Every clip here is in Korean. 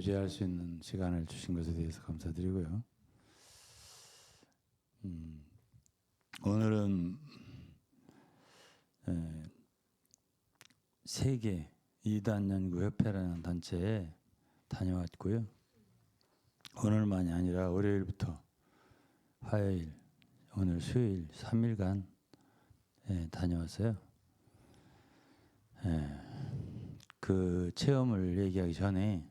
의지할 수 있는 시간을 주신 것에 대해서 감사드리고요. 오늘은 세계 이단연구협회라는 단체에 다녀왔고요. 오늘만이 아니라 월요일부터 화요일, 오늘 수요일 3일간 다녀왔어요. 그 체험을 얘기하기 전에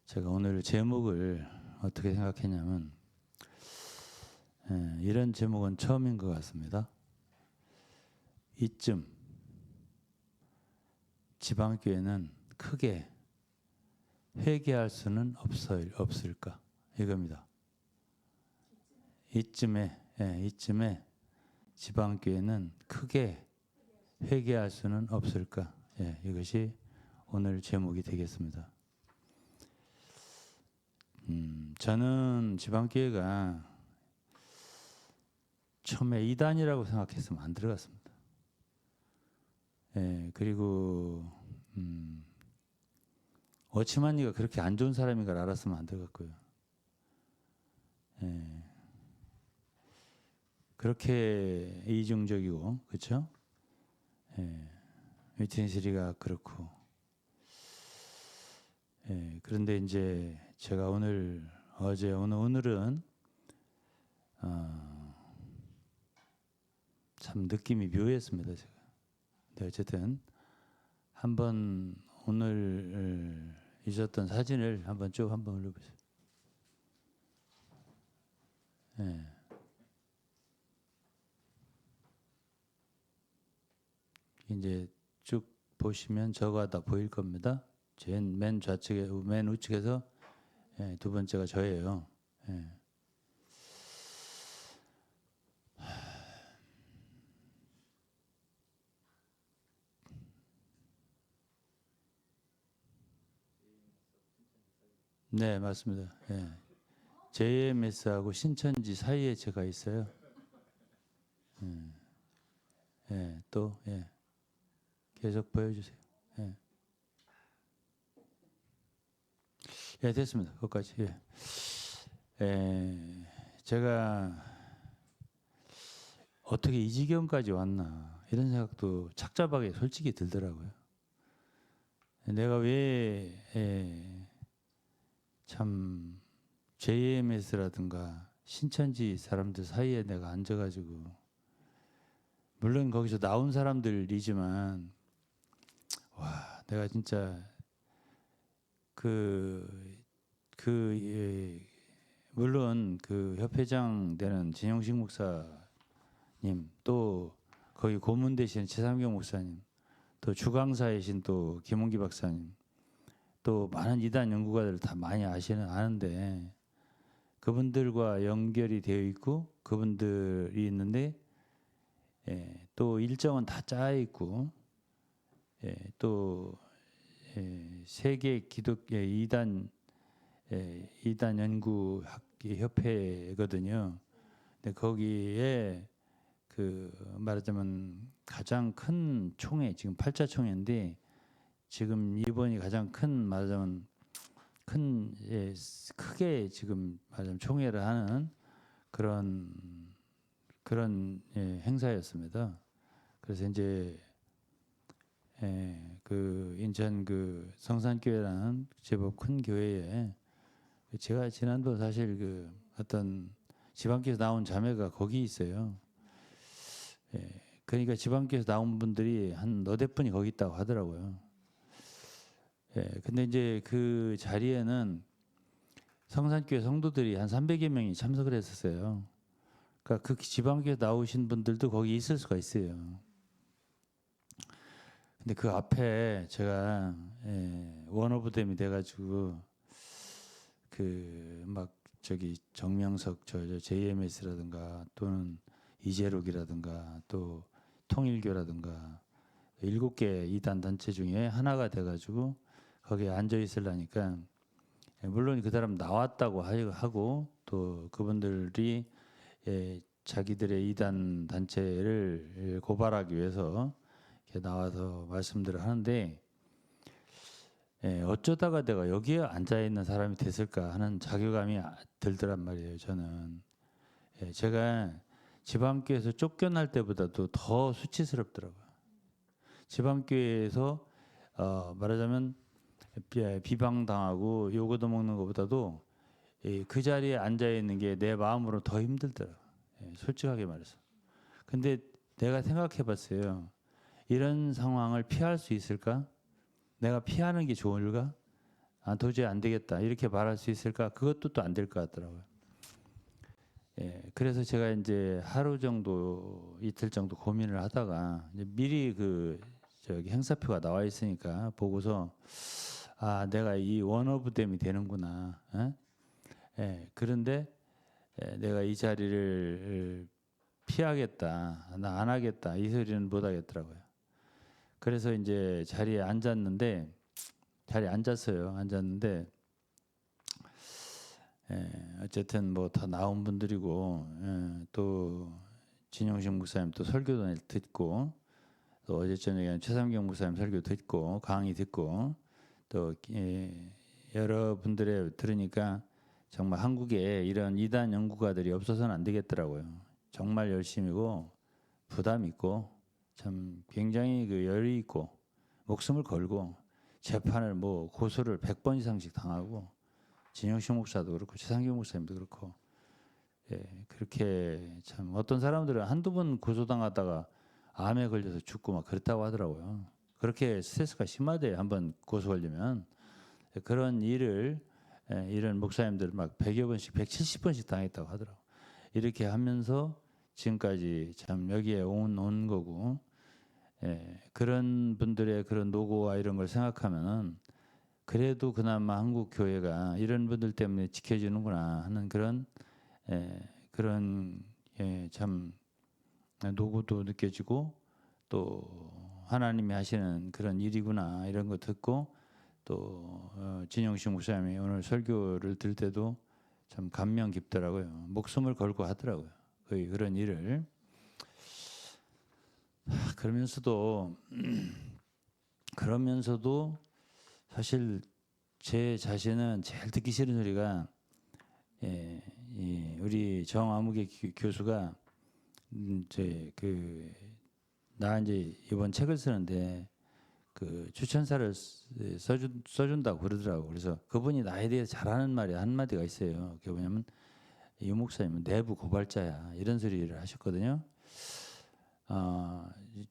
제가 오늘 제목을 어떻게 생각했냐면 이런 제목은 처음인 것 같습니다. 이쯤 지방교회는 크게 회개할 수는 없을까? 이겁니다. 이쯤에 지방교회는 크게 회개할 수는 없을까? 이것이 오늘 제목이 되겠습니다. 저는 지방교회가 처음에 이단이라고 생각했으면 안 들어갔습니다. 그리고 어치만이가 그렇게 안 좋은 사람인 걸 알았으면 안 들어갔고요. 그렇게 이중적이고, 그렇죠? 위트니스리가 그렇고. 그런데 이제 제가 오늘은 참 느낌이 묘했습니다. 제가. 근데 어쨌든 한번 오늘 있었던 사진을 한번 쭉 한번 올려보세요. 이제 쭉 보시면 저가 다 보일 겁니다. 맨 좌측에, 맨 우측에서 두 번째가 저예요. 네, 맞습니다. JMS하고 신천지 사이에 제가 있어요. 또 계속 보여주세요. 됐습니다. 거기까지. 제가 어떻게 이 지경까지 왔나 이런 생각도 착잡하게 솔직히 들더라고요. 내가 왜 참 JMS라든가 신천지 사람들 사이에 내가 앉아가지고, 물론 거기서 나온 사람들이지만 와, 내가 진짜 물론 그 협회장 되는 진영식 목사님, 또 거기 고문 되신 최삼경 목사님, 또 주강사이신 또 김홍기 박사님, 또 많은 이단 연구가들 다 많이 아는데 그분들과 연결이 되어 있고 그분들이 있는데 또 일정은 다 짜 있고 또 세계 기독교 이단 연구 협회거든요. 근데 거기에 그 말하자면 가장 큰 총회, 지금 8차 총회인데 지금 이번이 가장 큰 말하자면 크게 지금 말하자면 총회를 하는 그런 행사였습니다. 그래서 이제 그 인천 그 성산교회라는 제법 큰 교회에 제가 지난번 사실 그 어떤 지방교에서 나온 자매가 거기 있어요. 그러니까 지방교에서 나온 분들이 한 너댓 분이 거기 있다고 하더라고요. 근데 이제 그 자리에는 성산교회 성도들이 한 300여 명이 참석을 했었어요. 그러니까 그 지방교회 나오신 분들도 거기 있을 수가 있어요. 근데 그 앞에 제가 원오브댐이 돼가지고 그 막 저기 정명석 저 JMS라든가 또는 이재록이라든가 또 통일교라든가 7개 이단 단체 중에 하나가 돼가지고 거기에 앉아 있으려니까 물론 그 사람 나왔다고 하고 또 그분들이 자기들의 이단 단체를 고발하기 위해서 이렇게 나와서 말씀들을 하는데 어쩌다가 내가 여기에 앉아 있는 사람이 됐을까 하는 자괴감이 들더란 말이에요. 저는 제가 지방교회에서 쫓겨날 때보다도 더 수치스럽더라고요. 지방교회에서 말하자면 비방당하고 요거도 먹는 것보다도 그 자리에 앉아 있는 게 내 마음으로 더 힘들더라고요. 솔직하게 말해서. 근데 내가 생각해 봤어요. 이런 상황을 피할 수 있을까? 내가 피하는 게 좋을까? 도저히 안 되겠다. 이렇게 말할 수 있을까? 그것도 또 안 될 것 같더라고요. 그래서 제가 이제 하루 정도, 이틀 정도 고민을 하다가 이제 미리 저기 행사표가 나와 있으니까 보고서 내가 이 원오브댐이 되는구나. 그런데 내가 이 자리를 피하겠다, 나 안 하겠다 이 소리는 못 하겠더라고요. 그래서 이제 자리에 앉았어요. 앉았는데 어쨌든 뭐 다 나온 분들이고 또 진영식 목사님 또 설교도 듣고 또 어제 저녁에 최삼경 목사님 설교 듣고 강의 듣고 또 여러분들의 들으니까 정말 한국에 이런 이단 연구가들이 없어서는 안 되겠더라고요. 정말 열심이고 부담 있고 참 굉장히 열이 있고 목숨을 걸고 재판을 뭐 고소를 100번 이상씩 당하고 진영식 목사도 그렇고 최상경 목사님도 그렇고 그렇게 참 어떤 사람들은 한두 번 고소당하다가 암에 걸려서 죽고 막 그렇다고 하더라고요. 그렇게 스트레스가 심하대요. 한번 고소 걸리면. 그런 일을 이런 목사님들 막 100여 번씩 170번씩 당했다고 하더라고요. 이렇게 하면서 지금까지 참 여기에 온 거고 그런 분들의 그런 노고와 이런 걸 생각하면은 그래도 그나마 한국 교회가 이런 분들 때문에 지켜지는구나 하는 그런 참 노고도 느껴지고 또 하나님이 하시는 그런 일이구나 이런 거 듣고 또 진영식 목사님이 오늘 설교를 들 때도 참 감명 깊더라고요. 목숨을 걸고 하더라고요. 거의 그런 일을. 그러면서도 사실 제 자신은 제일 듣기 싫은 소리가 우리 정아무개 교수가 나 이제 이번 책을 쓰는데 그 추천사를 써준다고 그러더라고. 그래서 그분이 나에 대해서 잘하는 말이 한마디가 있어요. 그게 뭐냐면 이 목사님은 내부 고발자야 이런 소리를 하셨거든요.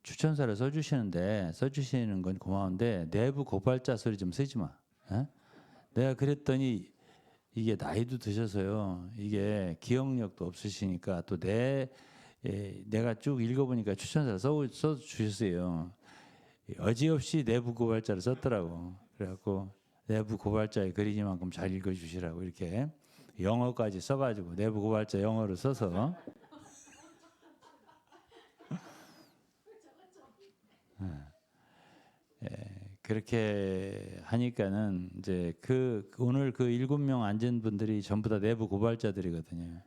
추천사를 써주시는 건 고마운데 내부 고발자 소리 좀 쓰지 마. 내가 그랬더니 이게 나이도 드셔서요. 이게 기억력도 없으시니까 또 내가 쭉 읽어보니까 추천사를 써주셨어요. 어지없이 내부 고발자를 썼더라고. 그래갖고 내부 고발자의 글이니만큼 잘 읽어주시라고 이렇게 영어까지 써가지고 내부 고발자 영어를 써서 그렇게 하니까는 이제 오늘 그 7명 앉은 분들이 전부 다 내부 고발자들이거든요.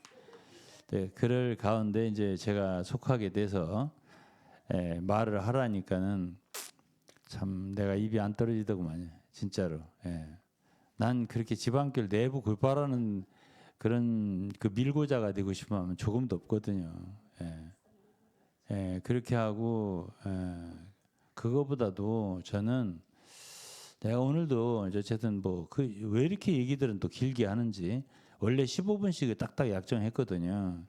그럴 가운데 이제 제가 속하게 돼서 말을 하라니까는 참 내가 입이 안 떨어지더구만요. 진짜로. 난 그렇게 지방길 내부 고발하는 그런 그 밀고자가 되고 싶으면 조금도 없거든요. 그렇게 하고 그거보다도 저는 내가 오늘도 어쨌든 왜 이렇게 얘기들은 또 길게 하는지 원래 15분씩 딱딱 약정했거든요.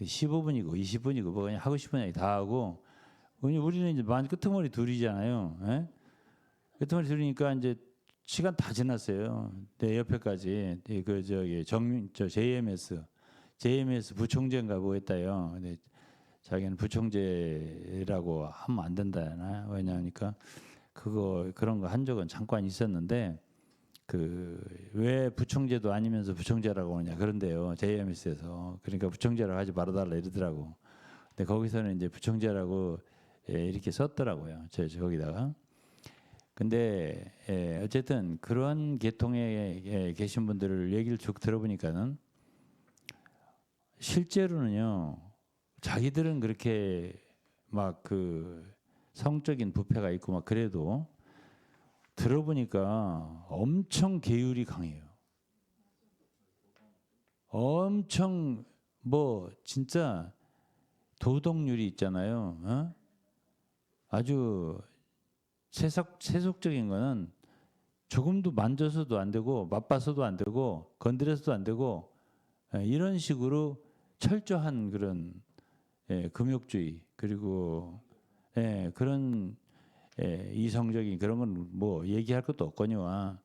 15분이고 20분이고 뭐 그냥 하고 싶은 얘기 다 하고 우리는 이제 만 끄트머리 둘이잖아요. 끄트머리 둘이니까 이제 시간 다 지났어요. 내 옆에까지 JMS 부총재인가 뭐 했다요. 근데 자기는 부총재라고 하면 안 된다나 왜냐하니까 그런 거 한 적은 잠깐 있었는데 왜 부총재도 아니면서 부총재라고 하냐 그런데요. JMS에서 그러니까 부총재라고 하지 말아달라 이러더라고. 근데 거기서는 이제 부총재라고 이렇게 썼더라고요. 거기다가. 근데 어쨌든 그런 계통에 계신 분들을 얘기를 쭉 들어보니까는 실제로는요. 자기들은 그렇게 막 성적인 부패가 있고 막 그래도 들어보니까 엄청 계율이 강해요. 엄청 뭐 진짜 도덕률이 있잖아요. 어? 아주 세속적인 거는 조금도 만져서도 안 되고 맛봐서도 안 되고 건드려서도 안 되고 이런 식으로 철저한 그런 금욕주의 그리고 그런 이성적인 그런 건 뭐 얘기할 것도 없거니와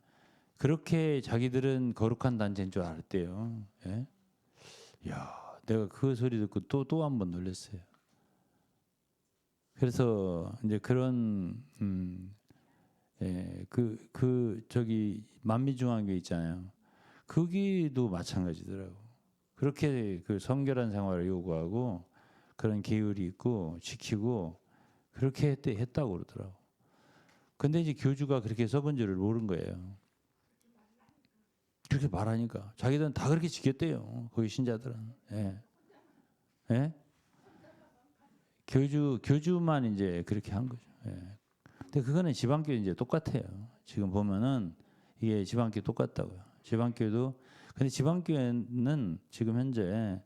그렇게 자기들은 거룩한 단체인 줄 알았대요. 예? 야, 내가 그 소리 듣고 또 한 번 놀랐어요. 그래서 이제 그런 저기 만미중앙교 있잖아요. 거기도 마찬가지더라고. 그렇게 그 성결한 생활을 요구하고 그런 계율이 있고 지키고 그렇게 했다고 그러더라고. 근데 이제 교주가 그렇게 써본 줄을 모른 거예요. 그렇게 말하니까 자기들은 다 그렇게 지켰대요. 거기 신자들은. 예. 예? 교주만 이제 그렇게 한 거죠. 예. 근데 그거는 지방교 이제 똑같아요. 지금 보면은 이게 지방교 똑같다고요. 지방교도 근데 지방교회는 지금 현재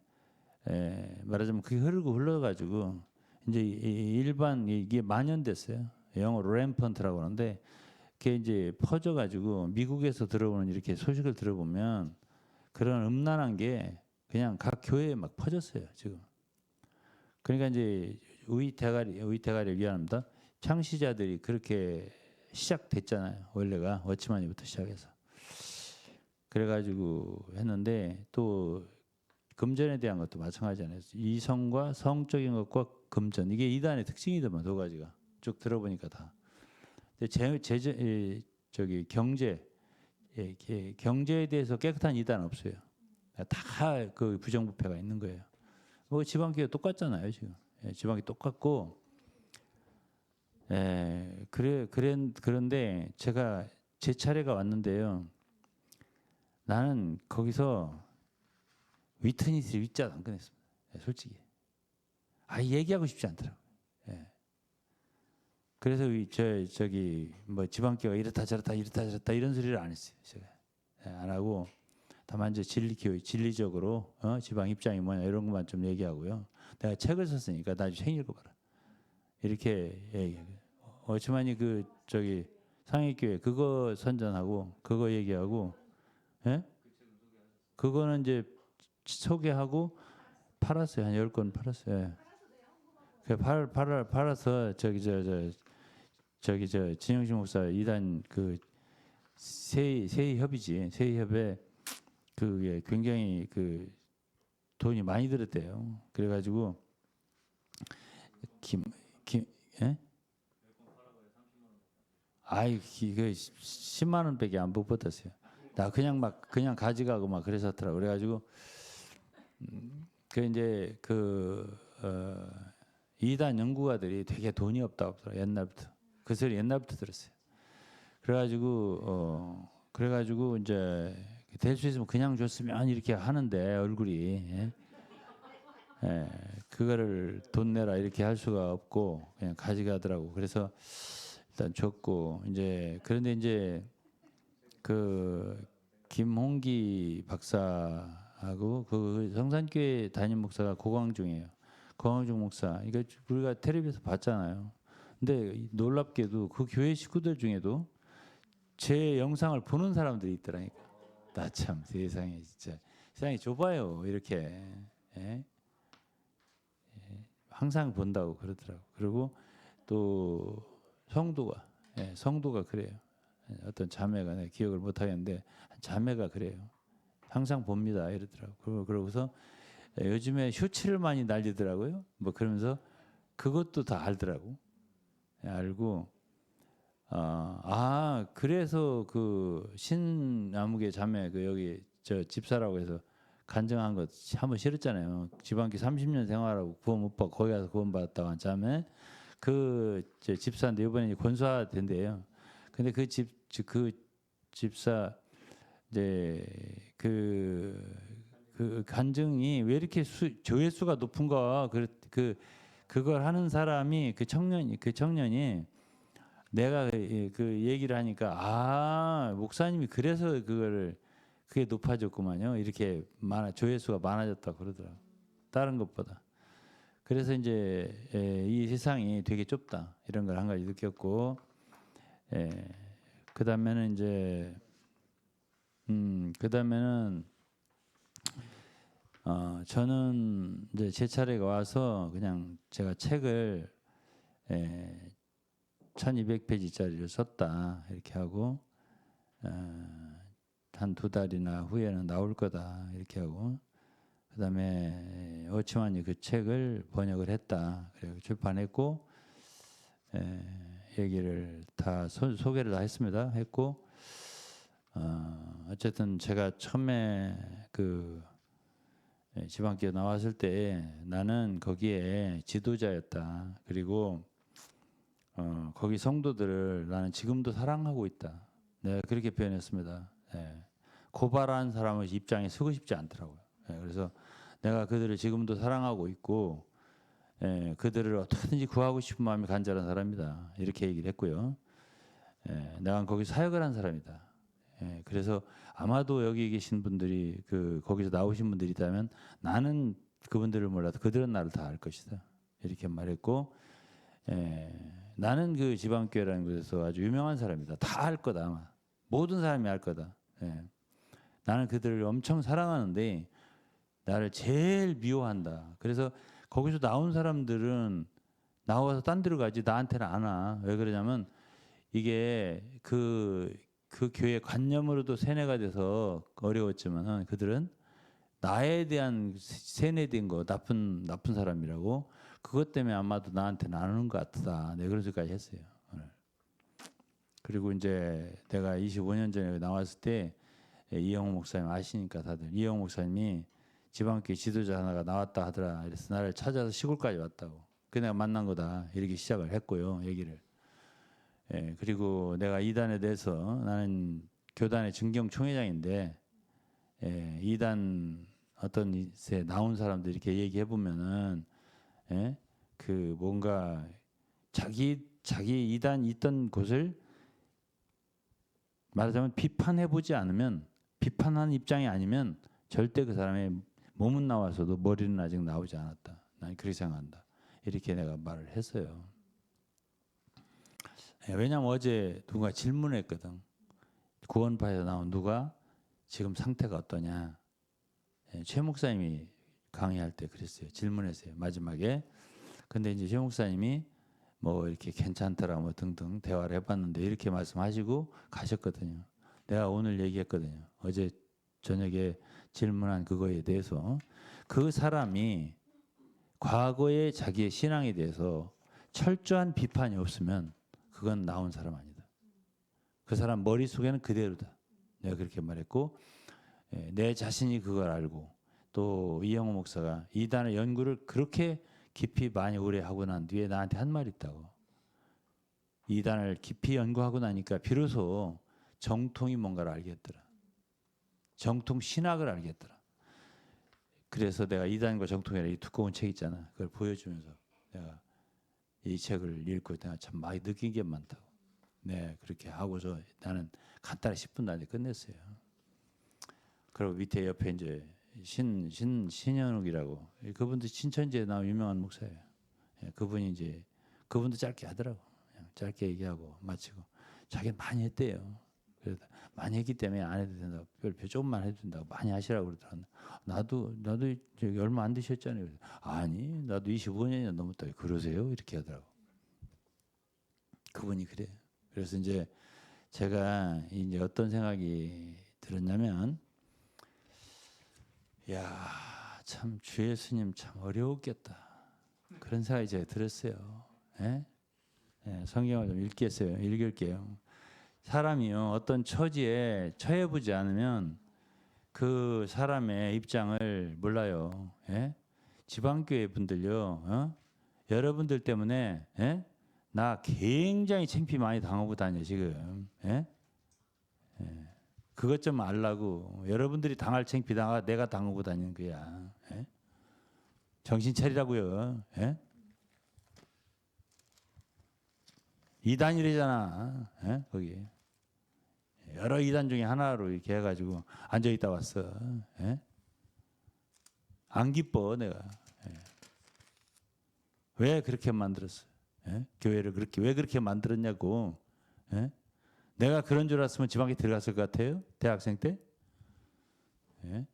말하자면 그게 흘러가지고 이제 일반 이게 만연됐어요. 영어로 램펀트라고 하는데 그게 이제 퍼져가지고 미국에서 들어오는 이렇게 소식을 들어보면 그런 음란한 게 그냥 각 교회에 막 퍼졌어요 지금. 그러니까 이제 우리 대가리 미안합니다. 창시자들이 그렇게 시작됐잖아요. 원래가 워치마니부터 시작해서. 그래가지고 했는데 또 금전에 대한 것도 마찬가지잖아요. 이성과 성적인 것과 금전 이게 이단의 특징이더만 두 가지가 쭉 들어보니까 다. 저기 경제에 대해서 깨끗한 이단 없어요. 다 그 부정부패가 있는 거예요. 뭐 지방교회 똑같잖아요 지금. 지방이 똑같고. 그런데 제가 제 차례가 왔는데요. 나는 거기서 위트니스 위자도 안 꺼냈습니다. 솔직히. 얘기하고 싶지 않더라고요. 그래서 저기 뭐 지방교가 이렇다 저렇다 이런 소리를 안 했어요. 제가 안 하고 다만 이제 진리적으로 지방 입장이 뭐냐 이런 것만 좀 얘기하고요. 내가 책을 썼으니까 나중에 책 읽어봐라. 이렇게 얘기해요. 어치만이 그 저기 상해교회 그거 선전하고 그거 얘기하고, 예? 그거는 이제 소개하고 팔았어요. 한 10권 팔았어요. 예. 팔아서 저기 진영식 목사 이단 그 세의협이지 세의협에 그게 굉장히 그 돈이 많이 들었대요. 그래가지고 예? 그 10만 원밖에 안 붙었어요. 나 그냥 가져가고 막 그랬었더라고. 그래가지고 그 이제 이단 연구가들이 되게 돈이 없다고 하더라고. 옛날부터 그 소리 옛날부터 들었어요. 그래가지고 이제 될 수 있으면 그냥 줬으면 이렇게 하는데 얼굴이 그거를 돈 내라 이렇게 할 수가 없고 그냥 가져가더라고. 그래서 일단 줬고 이제 그런데 이제 그 김홍기 박사하고 그 성산교회 담임 목사가 고광중이에요. 고광중 목사. 이거 우리가 텔레비에서 봤잖아요. 근데 놀랍게도 그 교회 식구들 중에도 제 영상을 보는 사람들이 있더라니까. 나 참 세상에 진짜 세상이 좁아요. 이렇게 항상 본다고 그러더라고. 그리고 또 성도가 그래요. 어떤 자매가 내가 기억을 못 하겠는데 자매가 그래요. 항상 봅니다 이러더라고. 그러고서 요즘에 쇼츠를 많이 날리더라고요. 뭐 그러면서 그것도 다 알더라고. 알고 그래서 그 신아무개 자매 그 여기 저 집사라고 해서 간증한 거 한번 실었잖아요. 지방교 30년 생활하고 구원 못 받고 거기 가서 구원 받았다고 한 자매 그 집사인데 이번에 권사된대요. 근데 그 집사 이제 그 간증이 왜 이렇게 조회수가 높은가 그걸 하는 사람이 그 청년이 내가 그 얘기를 하니까 아 목사님이 그래서 그게 높아졌구만요. 이렇게 조회수가 많아졌다 그러더라고. 다른 것보다. 그래서 이제 이 세상이 되게 좁다 이런 걸 한 가지 느꼈고, 그 다음에는 이제 그다음에는 저는 이제 제 차례가 와서 그냥 제가 책을 1200페이지짜리를 썼다 이렇게 하고, 한 2달이나 후에는 나올 거다 이렇게 하고, 그다음에 어치만이 그 책을 번역을 했다 그래서 출판했고, 얘기를 다 소개를 다 했고, 어쨌든 제가 처음에 그 지방교회 나왔을 때 나는 거기에 지도자였다. 그리고 거기 성도들을 나는 지금도 사랑하고 있다. 내가 그렇게 표현했습니다. 고발한 사람의 입장에 서고 싶지 않더라고요. 그래서 내가 그들을 지금도 사랑하고 있고, 그들을 어떻게든지 구하고 싶은 마음이 간절한 사람이다. 이렇게 얘기를 했고요. 내가 거기 사역을 한 사람이다. 그래서 아마도 여기 계신 분들이 거기서 나오신 분들이 있다면 나는 그분들을 몰라도 그들은 나를 다 알 것이다. 이렇게 말했고, 나는 그 지방교회라는 곳에서 아주 유명한 사람이다. 다 알 거다 아마. 모든 사람이 알 거다. 나는 그들을 엄청 사랑하는데 나를 제일 미워한다. 그래서 거기서 나온 사람들은 나와서 딴 데로 가지 나한테는 안 와. 왜 그러냐면 이게 그 교회 관념으로도 세뇌가 돼서 어려웠지만 그들은 나에 대한 세뇌된 거 나쁜 사람이라고, 그것 때문에 아마도 나한테는 안 오는 것 같다. 네, 그런 생각까지 했어요. 오늘. 그리고 이제 내가 25년 전에 나왔을 때 이영호 목사님 아시니까 다들 이영호 목사님이 지방교회 지도자 하나가 나왔다 하더라. 그래서 나를 찾아서 시골까지 왔다고. 그 내가 만난 거다. 이렇게 시작을 했고요. 얘기를. 그리고 내가 이단에 대해서 나는 교단의 증경 총회장인데, 이단 어떤 이세 나온 사람들 이렇게 얘기해 보면은 그 뭔가 자기 이단 있던 곳을 말하자면 비판해 보지 않으면, 비판하는 입장이 아니면 절대 그 사람의 몸은 나와서도 머리는 아직 나오지 않았다. 난 그렇게 생각한다. 이렇게 내가 말을 했어요. 왜냐면 어제 누가 질문했거든. 구원파에서 나온 누가 지금 상태가 어떠냐. 최 목사님이 강의할 때 그랬어요. 질문했어요. 마지막에. 근데 이제 최 목사님이 뭐 이렇게 괜찮더라 뭐 등등 대화를 해봤는데 이렇게 말씀하시고 가셨거든요. 내가 오늘 얘기했거든요. 어제 저녁에 질문한 그거에 대해서 그 사람이 과거의 자기의 신앙에 대해서 철저한 비판이 없으면 그건 나온 사람 아니다. 그 사람 머릿속에는 그대로다. 내가 그렇게 말했고, 내 자신이 그걸 알고, 또 이영호 목사가 이단의 연구를 그렇게 깊이 많이 오래 하고 난 뒤에 나한테 한 말이 있다고. 이단을 깊이 연구하고 나니까 비로소 정통이 뭔가를 알겠더라. 정통 신학을 알겠더라. 그래서 내가 이단과 정통이라는 이 두꺼운 책 있잖아. 그걸 보여주면서 내가 이 책을 읽고 내가 참 많이 느낀 게 많다고. 네, 그렇게 하고서 나는 간단히 10분 안에 끝냈어요. 그리고 밑에 옆에 이제 신현욱이라고, 그분도 신천지에 나온 유명한 목사예요. 그분이 이제 그분도 짧게 하더라고. 그냥 짧게 얘기하고 마치고 자기는 많이 했대요. 그래서 많이 했기 때문에 안 해도 된다고, 별 조금만 해도 된다고 많이 하시라고 그러더라고요. 나도 저기 얼마 안 되셨잖아요. 아니 나도 25년이나 넘었다. 그러세요? 이렇게 하더라고. 그분이 그래요. 그래서 이제 제가 이제 어떤 생각이 들었냐면, 야, 참 주 예수님 참 어려웠겠다. 그런 생각이 제가 들었어요. 성경을 좀 읽을게요. 사람이요 어떤 처지에 처해보지 않으면 그 사람의 입장을 몰라요. 지방교회 분들요, 여러분들 때문에 나 굉장히 창피 많이 당하고 다녀 지금. 그것 좀 알라고. 여러분들이 당할 창피 내가 당하고 다니는 거야. 정신 차리라고요. 이단이래잖아. 예? 거기 여러 이단 중에 하나로 이렇게 해가지고 앉아 있다 왔어. 예? 안 기뻐 내가. 예. 왜 그렇게 만들었어? 예? 교회를 그렇게 왜 그렇게 만들었냐고. 예? 내가 그런 줄 알았으면 지방에 들어갔을 것 같아요? 대학생 때? 예?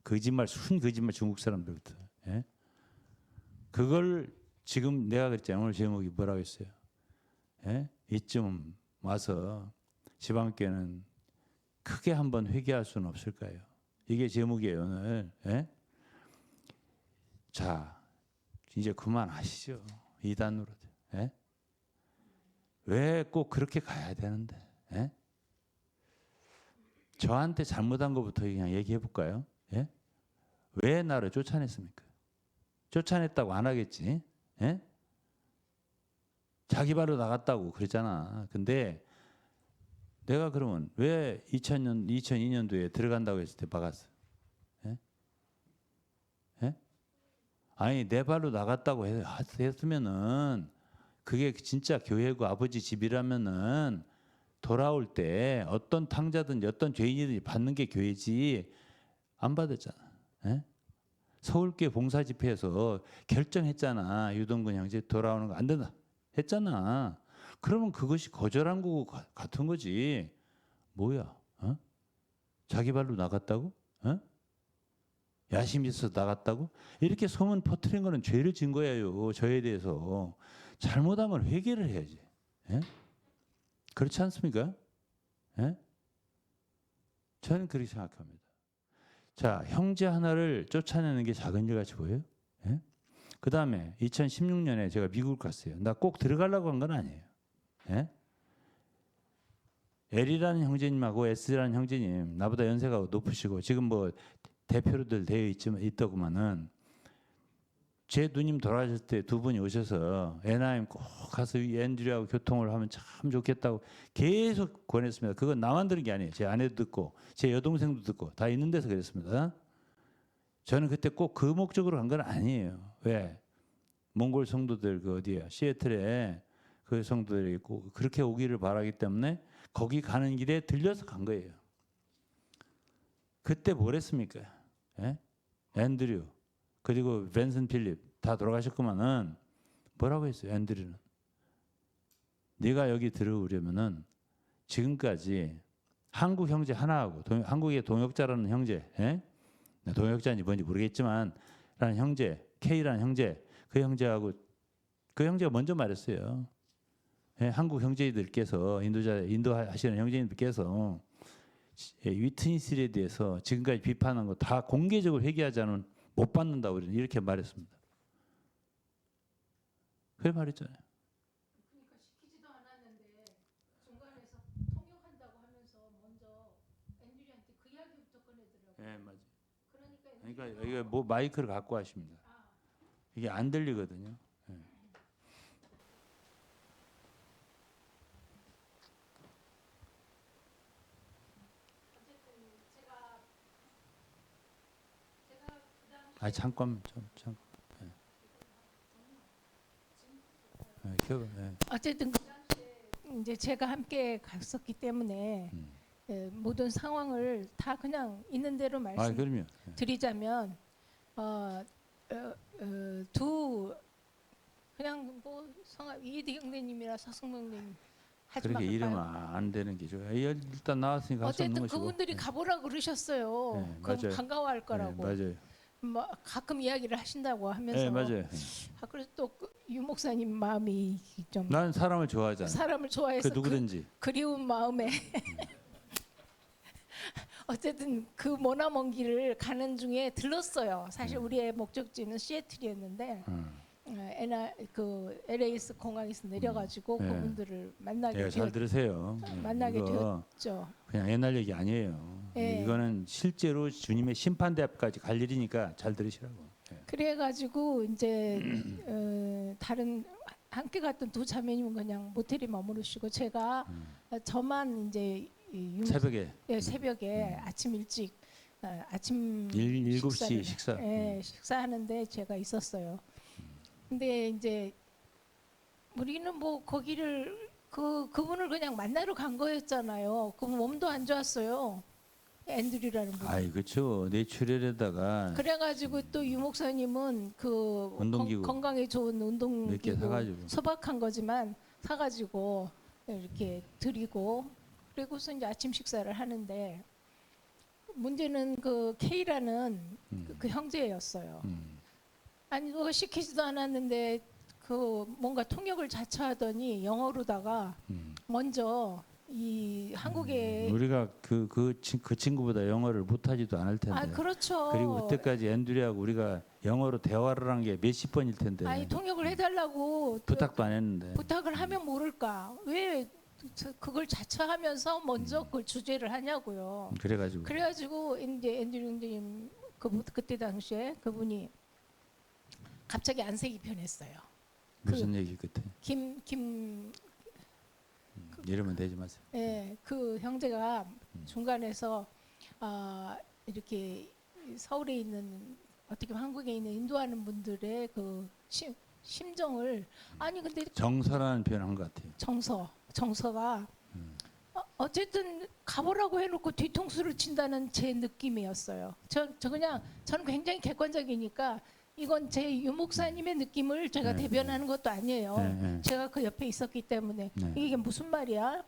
거짓말, 순 거짓말 중국 사람들부터. 예? 그걸 지금 내가 그랬잖아요. 오늘 제목이 뭐라고 했어요? 예? 이쯤 와서 지방교회는 크게 한번 회개할 수는 없을까요? 이게 제목이에요 오늘. 예? 자, 이제 그만하시죠. 이단으로. 예? 왜 꼭 그렇게 가야 되는데? 예? 저한테 잘못한 것부터 그냥 얘기해 볼까요? 예? 왜 나를 쫓아냈습니까? 쫓아냈다고 안 하겠지? 예? 자기 발로 나갔다고 그랬잖아. 근데 내가 그러면 왜 2002년도에 들어간다고 했을 때 막았어? 예? 예? 아니 내 발로 나갔다고 했으면은 그게 진짜 교회고 아버지 집이라면은 돌아올 때 어떤 탕자든지 어떤 죄인이든지 받는 게 교회지 안 받았잖아. 예? 서울교회 봉사 집회에서 결정했잖아. 유동근 형제 돌아오는 거 안 된다 했잖아. 그러면 그것이 거절한 거고 같은 거지. 뭐야? 어? 자기 발로 나갔다고? 어? 야심 있어서 나갔다고? 이렇게 소문 퍼뜨린 거는 죄를 진 거예요. 저에 대해서. 잘못하면 회개를 해야지. 예? 그렇지 않습니까? 예? 저는 그렇게 생각합니다. 자, 형제 하나를 쫓아내는 게 작은 일 같이 보여요? 예? 그 다음에 2016년에 제가 미국을 갔어요. 나 꼭 들어가려고 한 건 아니에요. 예? L이라는 형제님하고 S라는 형제님, 나보다 연세가 높으시고 지금 뭐 대표로들 되어 있더구만은 제 누님 돌아가셨을 때 두 분이 오셔서 애나임 꼭 가서 앤드류하고 교통을 하면 참 좋겠다고 계속 권했습니다. 그건 나만 들은 게 아니에요. 제 아내도 듣고 제 여동생도 듣고 다 있는 데서 그랬습니다. 저는 그때 꼭 그 목적으로 간 건 아니에요. 왜? 몽골 성도들 그 어디야 시애틀에 그 성도들이 있고 그렇게 오기를 바라기 때문에 거기 가는 길에 들려서 간 거예요. 그때 뭘 했습니까? 예? 앤드류 그리고 벤슨 필립 다 돌아가셨구만은 뭐라고 했어요? 앤드류는 네가 여기 들어오려면은 지금까지 한국 형제 하나하고 한국의 동역자라는 형제, 예? 동역자인지 뭔지 모르겠지만 라는 형제, K라는 형제, 그 형제하고 그 형제가 먼저 말했어요. 예? 한국 형제들께서 인도 하시는 형제님들께서 위트니스에 대해서 지금까지 비판한 거 다 공개적으로 회개하지 않으면 못 받는다고 이렇게 말했습니다. 그래 말했잖아요. 그러니까 시키지도 않았는데 중간에서 통역한다고 하면서 먼저 앤드류한테 그 이야기부터 꺼내더라고요. 예, 맞아요. 그러니까 그러니까 이게 뭐 마이크를 갖고 하십니다. 이게 안 들리거든요. 예. 어쨌든 제가 그 당시 아 잠깐 참. 예. 어쨌든 그 당시에 이제 제가 함께 갔었기 때문에 모든 상황을 다 그냥 있는 대로 아 그럼요. 말씀드리자면 두 그냥 뭐 성함 이디 형제님이나 서승명님 하지 그렇게 말까요? 이러면 안 되는 게 좋아요. 일단 나왔으니까 할 수 없는 어쨌든 것이고. 그분들이 가보라 그러셨어요. 네, 그럼 맞아요. 반가워할 거라고. 맞아요. 뭐 가끔 이야기를 하신다고 하면서. 네, 맞아요. 그래서 또 유 목사님 마음이 좀 나는 사람을 좋아하잖아. 사람을 좋아해서 그 누구든지. 그리운 마음에 어쨌든 그 머나먼 길을 가는 중에 들렀어요. 사실 우리의 목적지는 시애틀이었는데 그 LA에서 공항에서 내려가지고 네. 그분들을 만나게 잘 들으세요. 만나게 이거 되었죠. 그냥 옛날 얘기 아니에요. 네. 이거는 실제로 주님의 심판대 앞까지 갈 일이니까 잘 들으시라고. 그래가지고 이제 다른 함께 갔던 두 자매님은 그냥 모텔에 머무르시고 제가 저만 이제 새벽에 새벽에 아침 일찍 아침 7시 식사. 식사하는데 제가 있었어요. 근데 이제 우리는 뭐 거기를 그분을 그냥 만나러 간 거였잖아요. 그분 몸도 안 좋았어요. 앤드류라는 분. 아이 그렇죠. 뇌출혈에다가 그래가지고 또 유 목사님은 그 운동기구 건강에 좋은 몇 개 운동기구 사가지고 소박한 거지만 사가지고 이렇게 드리고 그리고서 이제 아침 식사를 하는데 문제는 그 K라는 그 형제였어요. 아니 누가 시키지도 않았는데 그 뭔가 통역을 자처하더니 영어로다가 먼저 이 한국에 우리가 그 친구보다 영어를 못하지도 않을 텐데. 아 그렇죠. 그리고 그때까지 앤드류하고 우리가 영어로 대화를 한 게 몇십 번일 텐데. 아니 통역을 해달라고 부탁도 안 했는데. 부탁을 하면 모를까 왜 그걸 자처하면서 먼저 그걸 주제를 하냐고요. 그래가지고 이제 앤드류 형제님 그때 당시에 그분이 갑자기 안색이 변했어요. 무슨 얘기 끝에? 김 이러면 되지 마세요. 예, 그 형제가 중간에서 이렇게 서울에 있는 어떻게 보면 한국에 있는 인도하는 분들의 그 심정을 아니 근데 정서라는 표현 한 것 같아요. 정서가 어쨌든 가보라고 해놓고 뒤통수를 친다는 제 느낌이었어요. 저는 굉장히 객관적이니까 이건 제 유 목사님의 느낌을 제가 네. 대변하는 것도 아니에요. 네. 제가 그 옆에 있었기 때문에 네. 이게 무슨 말이야?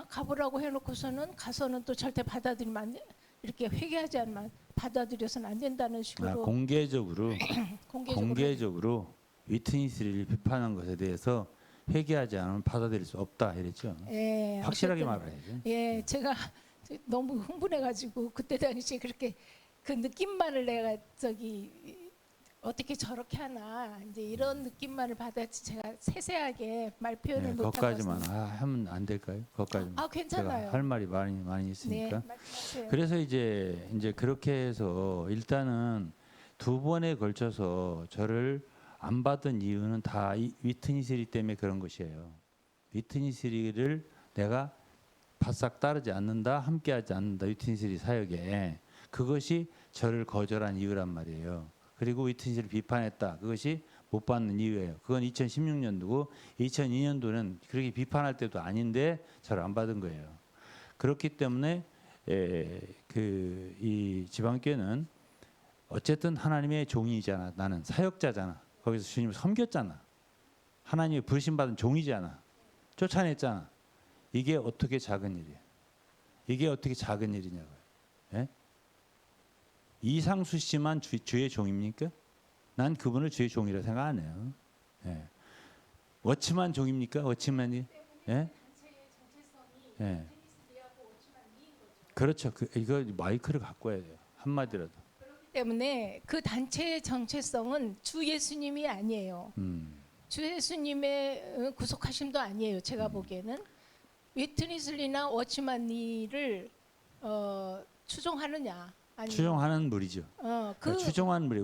가보라고 해놓고서는 가서는 또 절대 받아들이면 안 돼. 이렇게 회개하지 않으면 받아들여서는 안 된다는 식으로 공개적으로 위트니스를 비판한 것에 대해서 회개하지 않으면 받아들일 수 없다 이랬죠. 예, 확실하게 어쨌든, 말해야죠. 예, 제가 너무 흥분해가지고 그때 당시에 그렇게 그 느낌만을 내가 어떻게 저렇게 하나 이제 이런 느낌만을 받았지 제가 세세하게 말 표현을 못하고 거기까지만 하면 안 될까요? 거기까지만. 괜찮아요. 제가 할 말이 많이 있으니까. 네, 말씀하세요. 그래서 이제 그렇게 해서 일단은 두 번에 걸쳐서 저를 안 받은 이유는 다 이 위트니스리 때문에 그런 것이에요. 위트니스리를 내가 바싹 따르지 않는다, 함께하지 않는다. 위트니스리 사역에 그것이 저를 거절한 이유란 말이에요. 그리고 위트니스를 비판했다. 그것이 못 받는 이유예요. 그건 2016년도고 2002년도는 그렇게 비판할 때도 아닌데 저를 안 받은 거예요. 그렇기 때문에 이 지방교회는 어쨌든 하나님의 종이잖아. 나는 사역자잖아. 거기서 주님을 섬겼잖아. 하나님의 부르심받은 종이잖아. 쫓아냈잖아. 이게 어떻게 작은 일이에요? 이게 어떻게 작은 일이냐고요. 예? 이상수 씨만 주의 종입니까? 난 그분을 주의 종이라 생각 안 해요. 예. 워치만 종입니까? 워치만이? 예? 예. 그렇죠. 이거 마이크를 갖고 와야 돼요. 한마디라도. 때문에 그 단체의 정체성은 주 예수님이 아니에요. 주 예수님의 구속하심도 아니에요. 제가 보기에는 위트니슬리나 워치만리를 추종하느냐? 아니면, 추종하는 무리죠. 그 추종하는 무리.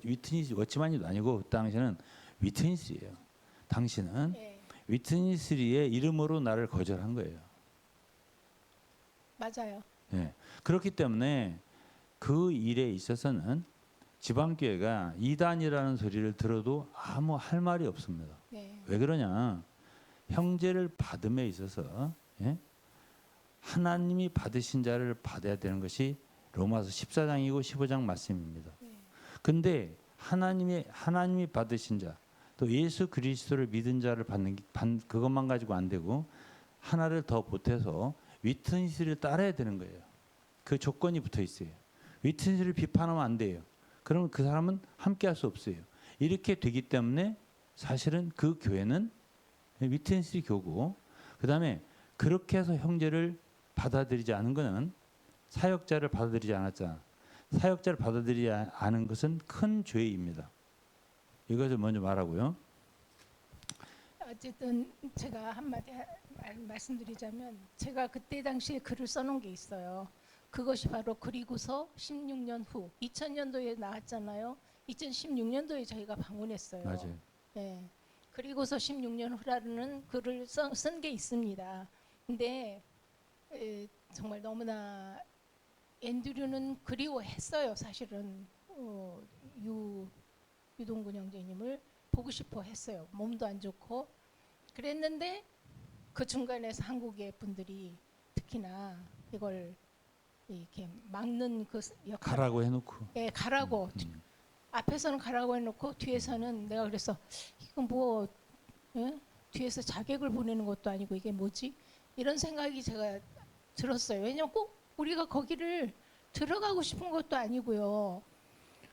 위트니스 워치만이도 아니고 당신은 위트니스예요. 당신은 예, 위트니스리의 이름으로 나를 거절한 거예요. 맞아요. 예. 그렇기 때문에 그 일에 있어서는 지방교회가 이단이라는 소리를 들어도 아무 할 말이 없습니다. 네. 왜 그러냐? 형제를 받음에 있어서 하나님이 받으신 자를 받아야 되는 것이 로마서 14장이고 15장 말씀입니다. 근데 하나님이 받으신 자, 또 예수 그리스도를 믿은 자를 그것만 가지고 안 되고 하나를 더 보태서 위트니스를 따라야 되는 거예요. 그 조건이 붙어 있어요. 위트니스를 비판하면 안 돼요. 그러면 그 사람은 함께할 수 없어요. 이렇게 되기 때문에 사실은 그 교회는 위트니스 교고, 그다음에 그렇게 해서 형제를 받아들이지 않은 것은 사역자를 받아들이지 않았잖아. 사역자를 받아들이지 않은 것은 큰 죄입니다. 이것을 먼저 말하고요. 어쨌든 제가 한마디 말씀드리자면 제가 그때 당시에 글을 써놓은 게 있어요. 그것이 바로 그리고서 16년 후 2000년도에 나왔잖아요. 2016년도에 저희가 방문했어요. 맞아요. 네. 그리고서 16년 후라는 글을 쓴 게 있습니다. 근데 정말 너무나 앤드류는 그리워했어요. 사실은 유동근 형제님을 보고 싶어 했어요. 몸도 안 좋고 그랬는데 그 중간에서 한국의 분들이 특히나 이걸 이렇게 막는 그 역할, 가라고 해놓고. 예, 가라고 앞에서는 가라고 해놓고 뒤에서는 내가 그래서 이건 뭐 예? 뒤에서 자객을 보내는 것도 아니고 이게 뭐지? 이런 생각이 제가 들었어요. 왜냐면 꼭 우리가 거기를 들어가고 싶은 것도 아니고요.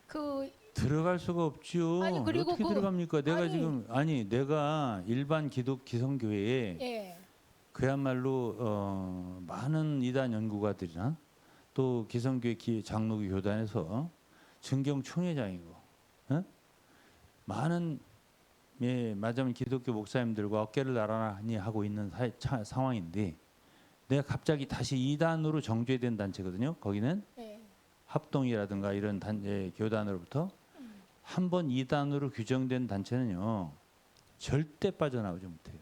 그 들어갈 수가 없지요. 아니, 그리고 어떻게 들어갑니까? 내가 아니, 지금 내가 일반 기성교회에 예, 그야말로 많은 이단 연구가들이나 또 기성교회 장로교 교단에서 증경 총회장이고 많은 말하자면 기독교 목사님들과 어깨를 나란히 하고 있는 상황인데 내가 갑자기 다시 이단으로 정죄된 단체거든요. 거기는 예. 합동이라든가 이런 교단으로부터 한 번 이단으로 규정된 단체는요 절대 빠져나오지 못해요.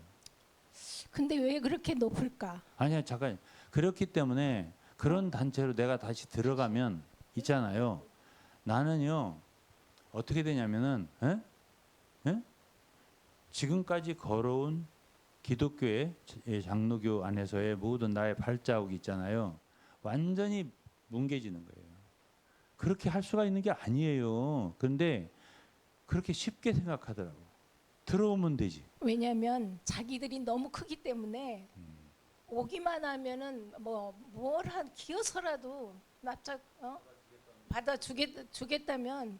근데 왜 그렇게 높을까? 아니야 잠깐 그렇기 때문에 그런 단체로 내가 다시 들어가면 있잖아요. 나는요 어떻게 되냐면은 지금까지 걸어온 기독교의 장로교 안에서의 모든 나의 발자국이 있잖아요. 완전히 뭉개지는 거예요. 그렇게 할 수가 있는 게 아니에요. 그런데 그렇게 쉽게 생각하더라고. 들어오면 되지. 왜냐하면 자기들이 너무 크기 때문에 오기만 하면은 뭘 기어서라도 납작 받아 주겠다면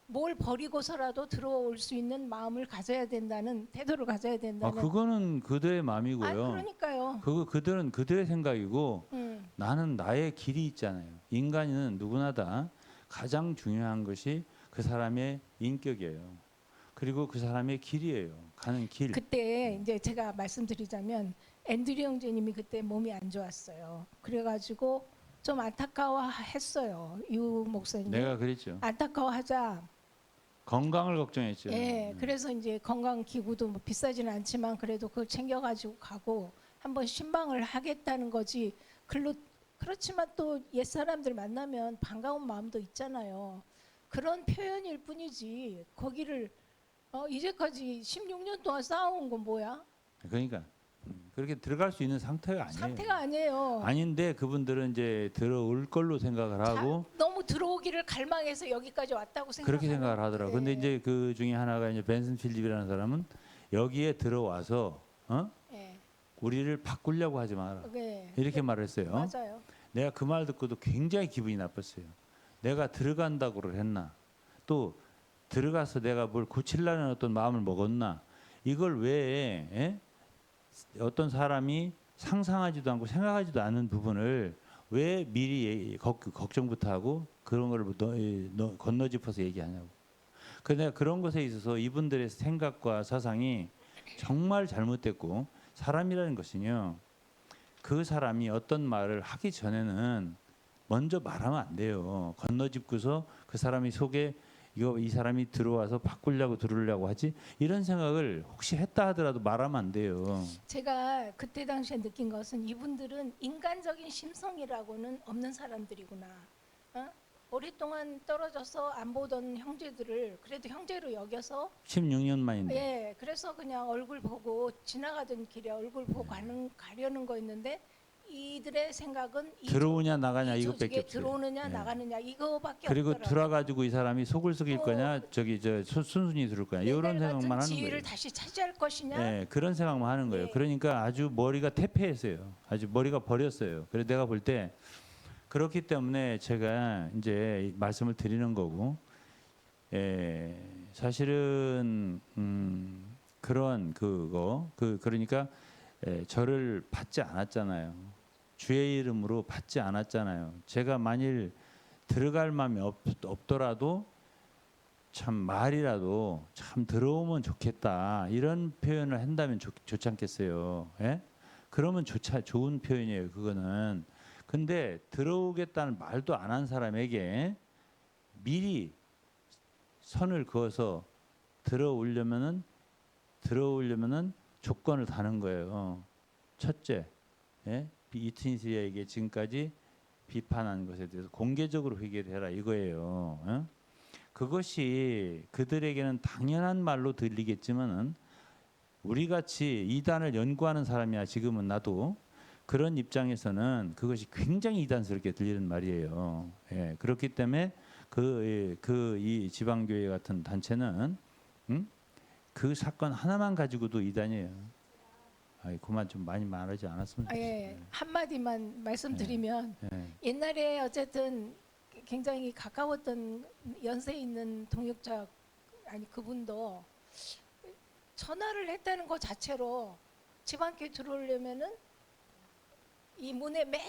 뭘 버리고서라도 들어올 수 있는 마음을 가져야 된다는 태도를 가져야 된다는. 그거는 그들의 마음이고요. 그러니까요. 그들은 그들의 생각이고 나는 나의 길이 있잖아요. 인간은 누구나 다 가장 중요한 것이 그 사람의 인격이에요. 그리고 그 사람의 길이에요. 가는 길. 그때 이제 제가 말씀드리자면 앤드류 형제님이 그때 몸이 안 좋았어요. 그래가지고 좀 안타까워했어요. 유 목사님. 내가 그랬죠. 안타까워하자. 건강을 걱정했죠. 예, 그래서 이제 건강 기구도 뭐 비싸지는 않지만 그래도 그걸 챙겨가지고 가고 한번 신방을 하겠다는 거지. 그렇지만 또 옛 사람들 만나면 반가운 마음도 있잖아요. 그런 표현일 뿐이지. 거기를 이제까지 16년 동안 쌓아온 건 뭐야? 그러니까 그렇게 들어갈 수 있는 상태가 아니에요. 상태가 아니에요. 아닌데 그분들은 이제 들어올 걸로 생각을 하고 너무 들어오기를 갈망해서 여기까지 왔다고 그렇게 생각을 하더라고. 근데 네. 이제 그 중에 하나가 이제 벤슨 필립이라는 사람은 여기에 들어와서 네. 우리를 바꾸려고 하지 마라. 네. 이렇게 말했어요. 맞아요. 내가 그 말 듣고도 굉장히 기분이 나빴어요. 내가 들어간다고를 했나? 또 들어가서 내가 뭘 고치려는 어떤 마음을 먹었나? 이걸 왜 어떤 사람이 상상하지도 않고 생각하지도 않은 부분을 왜 미리 걱정부터 하고 그런 걸 건너짚어서 얘기하냐고. 그래서 내가 그런 것에 있어서 이분들의 생각과 사상이 정말 잘못됐고 사람이라는 것은요. 그 사람이 어떤 말을 하기 전에는 먼저 말하면 안 돼요. 건너짚고서 그 사람이 속에 이 사람이 들어와서 바꾸려고 들으려고 하지 이런 생각을 혹시 했다 하더라도 말하면 안 돼요. 제가 그때 당시에 느낀 것은 이분들은 인간적인 심성이라고는 없는 사람들이구나. 오랫동안 떨어져서 안 보던 형제들을 그래도 형제로 여겨서 16년 만인데. 예, 그래서 그냥 얼굴 보고 지나가던 길에 얼굴 보고 가려는 거였는데 이들의 생각은 들어오냐 나가냐 이것밖에 없어요. 들어오느냐 나가느냐 이거밖에 그리고 없더라고요. 들어가지고 이 사람이 속을 썩일 거냐 순순히 들을 거냐 이런 생각만 하는 지위를 거예요. 다시 차지할 것이냐. 네, 그런 생각만 하는 거예요. 네. 그러니까 아주 머리가 태폐했어요. 아주 머리가 버렸어요. 그래서 내가 볼 때 그렇기 때문에 제가 이제 말씀을 드리는 거고, 사실은 그런 그러니까 저를 받지 않았잖아요. 주의 이름으로 받지 않았잖아요. 제가 만일 들어갈 마음이 없더라도 참 말이라도 참 들어오면 좋겠다 이런 표현을 한다면 좋지 않겠어요. 예? 그러면 좋은 표현이에요. 그거는. 근데 들어오겠다는 말도 안 한 사람에게 미리 선을 그어서 들어오려면은 조건을 다는 거예요. 첫째, 이트니스에게 지금까지 비판한 것에 대해서 공개적으로 회개를 해라 이거예요. 그것이 그들에게는 당연한 말로 들리겠지만은 우리 같이 이단을 연구하는 사람이야 지금은 나도 그런 입장에서는 그것이 굉장히 이단스럽게 들리는 말이에요. 예, 그렇기 때문에 이 지방교회 같은 단체는 그 사건 하나만 가지고도 이단이에요. 아이, 그만 좀 많이 말하지 않았으면 좋겠어요. 예, 한마디만 말씀드리면 예. 옛날에 어쨌든 굉장히 가까웠던 연세 있는 동역자 아니 그분도 전화를 했다는 것 자체로 지방교회 들어오려면은 이 문의 맨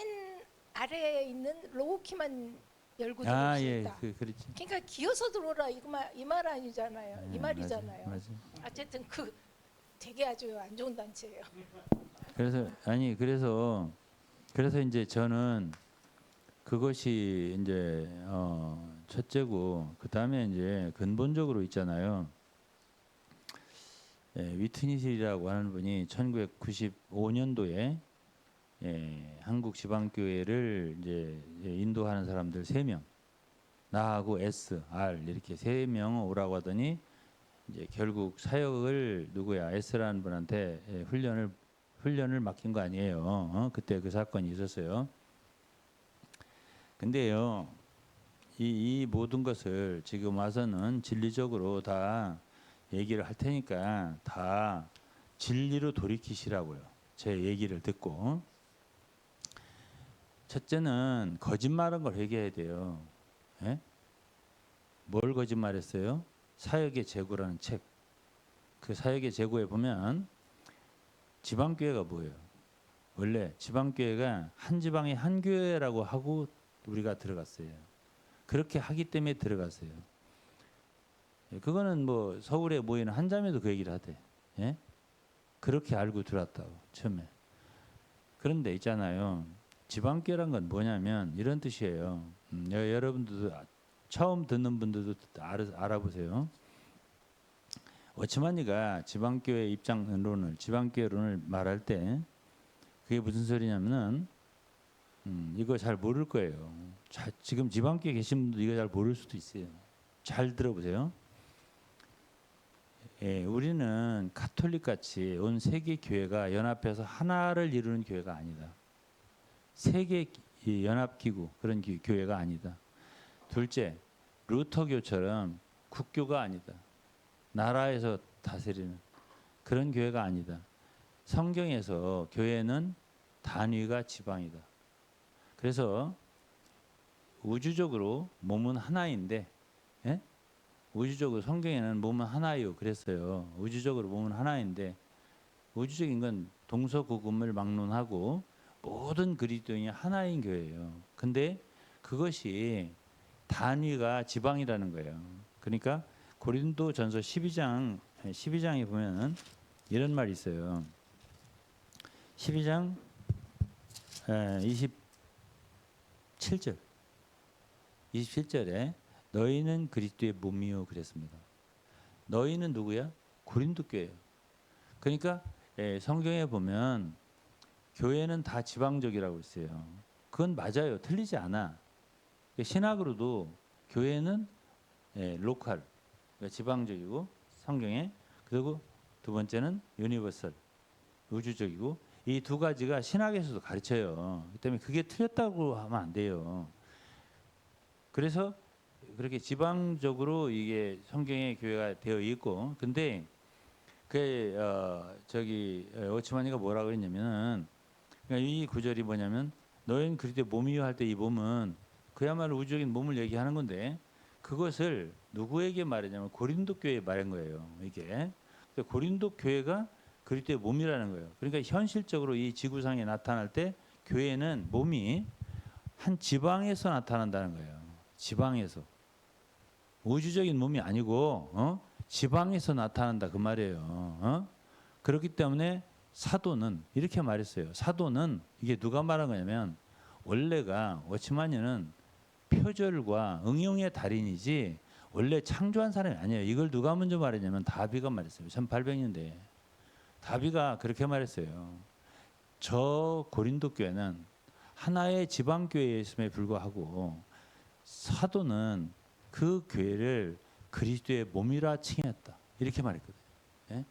아래에 있는 로우키만 열고 들어올 수 있다. 그렇지. 그러니까 기어서 들어오라 이 말 아니잖아요. 이 말이잖아요. 맞아. 어쨌든 그 되게 아주 안 좋은 단체예요. 그래서 이제 저는 그것이 이제 첫째고 그 다음에 이제 근본적으로 있잖아요. 위트니스라고 하는 분이 1995년도에 한국 지방교회를 이제 인도하는 사람들 3명, 나하고 S, R 이렇게 3명 오라고 하더니 이제 결국 사역을 누구야 S라는 분한테 훈련을 맡긴 거 아니에요. 그때 그 사건이 있었어요. 근데요, 이 모든 것을 지금 와서는 진리적으로 다 얘기를 할 테니까 다 진리로 돌이키시라고요. 제 얘기를 듣고. 첫째는 거짓말한 걸 회개해야 돼요. 예? 뭘 거짓말했어요? 사역의 재고라는 책. 그 사역의 재고에 보면 지방교회가 뭐예요? 원래 지방교회가 한 지방에 한 교회라고 하고 우리가 들어갔어요. 그렇게 하기 때문에 들어갔어요. 그거는 뭐 서울에 모이는 한자매도 그 얘기를 하대. 예? 그렇게 알고 들어왔다고 처음에. 그런데 있잖아요. 지방교회란 건 뭐냐면 이런 뜻이에요. 여러분들도 처음 듣는 분들도 알아보세요. 워치만이가 지방교회 입장론을 지방교회론을 말할 때 그게 무슨 소리냐면은 이거 잘 모를 거예요. 지금 지방교회 계신 분도 이거 잘 모를 수도 있어요. 잘 들어보세요. 우리는 가톨릭 같이 온 세계 교회가 연합해서 하나를 이루는 교회가 아니다. 세계 연합기구 그런 교회가 아니다. 둘째, 루터교처럼 국교가 아니다. 나라에서 다스리는 그런 교회가 아니다. 성경에서 교회는 단위가 지방이다. 그래서 우주적으로 몸은 하나인데, 예? 우주적으로 성경에는 몸은 하나요. 그랬어요. 우주적으로 몸은 하나인데, 우주적인 건 동서고금을 막론하고 모든 그리스도인이 하나인 교회예요. 근데 그것이 단위가 지방이라는 거예요. 그러니까 고린도전서 12장에 보면은 이런 말이 있어요. 12장 27절에 너희는 그리스도의 몸이요 그랬습니다. 너희는 누구야? 고린도 교회예요. 그러니까 성경에 보면 교회는 다 지방적이라고 했어요. 그건 맞아요. 틀리지 않아. 신학으로도 교회는 로컬, 그러니까 지방적이고 성경에 그리고 두 번째는 유니버설, 우주적이고 이 두 가지가 신학에서도 가르쳐요. 그렇기 때문에 그게 틀렸다고 하면 안 돼요. 그래서 그렇게 지방적으로 이게 성경의 교회가 되어 있고, 근데 오치만이가 뭐라고 그랬냐면은 그러니까 이 구절이 뭐냐면 너희는 그리스도의 몸이요 할 때 이 몸은 그야말로 우주적인 몸을 얘기하는 건데 그것을 누구에게 말했냐면 고린도 교회에 말한 거예요. 이게 고린도 교회가 그리스도의 몸이라는 거예요. 그러니까 현실적으로 이 지구상에 나타날 때 교회는 몸이 한 지방에서 나타난다는 거예요. 지방에서 우주적인 몸이 아니고 지방에서 나타난다 그 말이에요. 그렇기 때문에 사도는 이렇게 말했어요. 사도는 이게 누가 말한 거냐면 원래가 워치만이는 표절과 응용의 달인이지 원래 창조한 사람이 아니에요. 이걸 누가 먼저 말했냐면 다비가 말했어요. 1800년대에 다비가 그렇게 말했어요. 저 고린도 교회는 하나의 지방 교회였음에 불구하고 사도는 그 교회를 그리스도의 몸이라 칭했다. 이렇게 말했거든요. 예?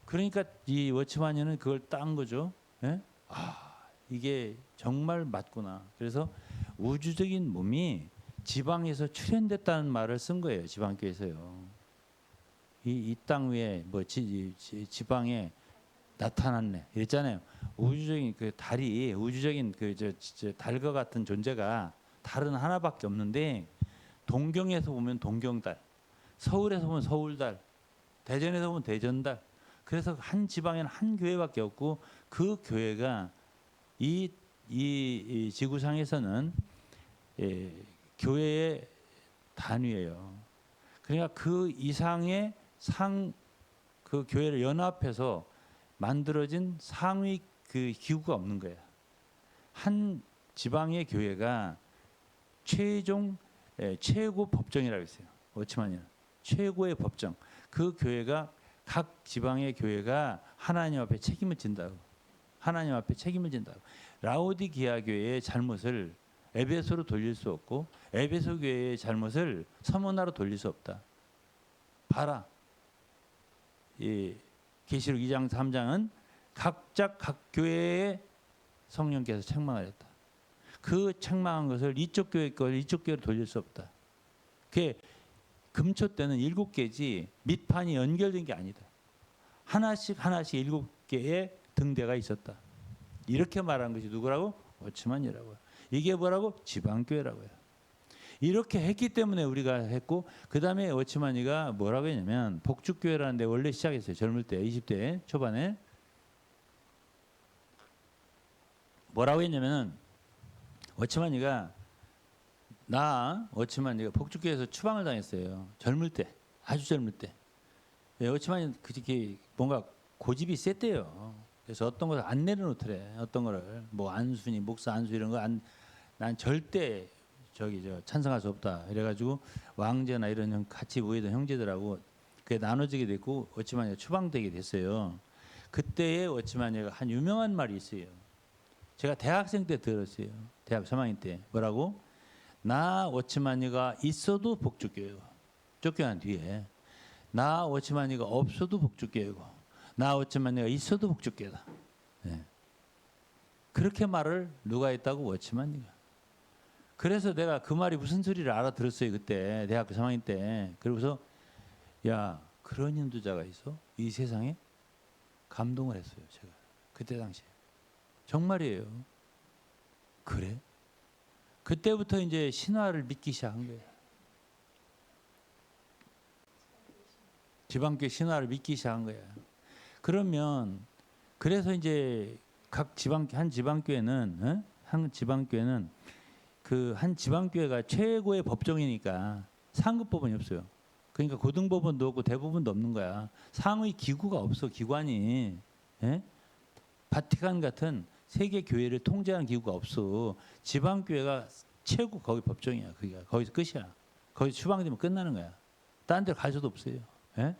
그러니까 이 워치마니는 그걸 딴 거죠. 예? 이게 정말 맞구나. 그래서 우주적인 몸이 지방에서 출현됐다는 말을 쓴 거예요. 지방교회에서요. 이 땅 위에 뭐 지방에 나타났네. 이랬잖아요. 우주적인 그 달이 우주적인 달과 같은 존재가 달은 하나밖에 없는데 동경에서 보면 동경달, 서울에서 보면 서울달, 대전에서 보면 대전달. 그래서 한 지방에는 한 교회밖에 없고 그 교회가 이 지구상에서는 교회의 단위예요. 그러니까 그 이상의 그 교회를 연합해서 만들어진 상위 그 기구가 없는 거야. 한 지방의 교회가 최고 법정이라고 했어요. 워치만이는 최고의 법정. 그 교회가 각 지방의 교회가 하나님 앞에 책임을 진다고. 하나님 앞에 책임을 진다고. 라오디게아 교회의 잘못을 에베소로 돌릴 수 없고 에베소 교회의 잘못을 서머나로 돌릴 수 없다. 봐라. 이 계시록 2장 3장은 각자 각 교회에 성령께서 책망을 했다. 그 책망한 것을 이쪽 교회 걸 이쪽 교회로 돌릴 수 없다. 그게 금초 때는 7개지 밑판이 연결된 게 아니다. 하나씩 7개의 등대가 있었다. 이렇게 말한 것이 누구라고? 워치만이라고요. 이게 뭐라고? 지방교회라고요. 이렇게 했기 때문에 우리가 했고 그 다음에 워치만이가 뭐라고 했냐면 복죽교회라는 데 원래 시작했어요. 젊을 때 20대 초반에 뭐라고 했냐면 워치만이가 복죽교회에서 추방을 당했어요. 젊을 때 아주 젊을 때. 워치만이 그렇게 뭔가 고집이 셌대요. 그래서 어떤 것을 안 내려놓더래. 어떤 거를 뭐 안순이 목사 안수 이런 거 난 절대 찬성할 수 없다. 이래가지고 왕제나 이런 같이 모이던 형제들하고 그게 나눠지게 됐고 워치만이가 추방되게 됐어요. 그때의 워치만이가 한 유명한 말이 있어요. 제가 대학생 때 들었어요. 대학 3학년 때 뭐라고? 나 워치만이가 있어도 복죽교회고 쫓겨난 뒤에 나 워치만이가 없어도 복죽교회고 나 워치만이가 있어도 복죽교회다. 네. 그렇게 말을 누가 했다고? 워치만이가. 그래서 내가 그 말이 무슨 소리를 알아들었어요. 그때 대학교 3학년 때. 그러고서 야 그런 인도자가 있어? 이 세상에? 감동을 했어요. 제가 그때 당시에. 정말이에요. 그래? 그때부터 이제 신화를 믿기 시작한 거예요. 지방교회 신화를 믿기 시작한 거예요. 그러면 그래서 이제 한 지방교회는 그 한 지방교회가 최고의 법정이니까 상급법원이 없어요. 그러니까 고등법원도 없고 대법원도 없는 거야. 상위 기구가 없어. 기관이. 예? 바티칸 같은 세계 교회를 통제하는 기구가 없어. 지방교회가 최고 거기 법정이야. 거기서 끝이야. 거기서 추방되면 끝나는 거야. 딴 데 갈 수도 없어요. 예?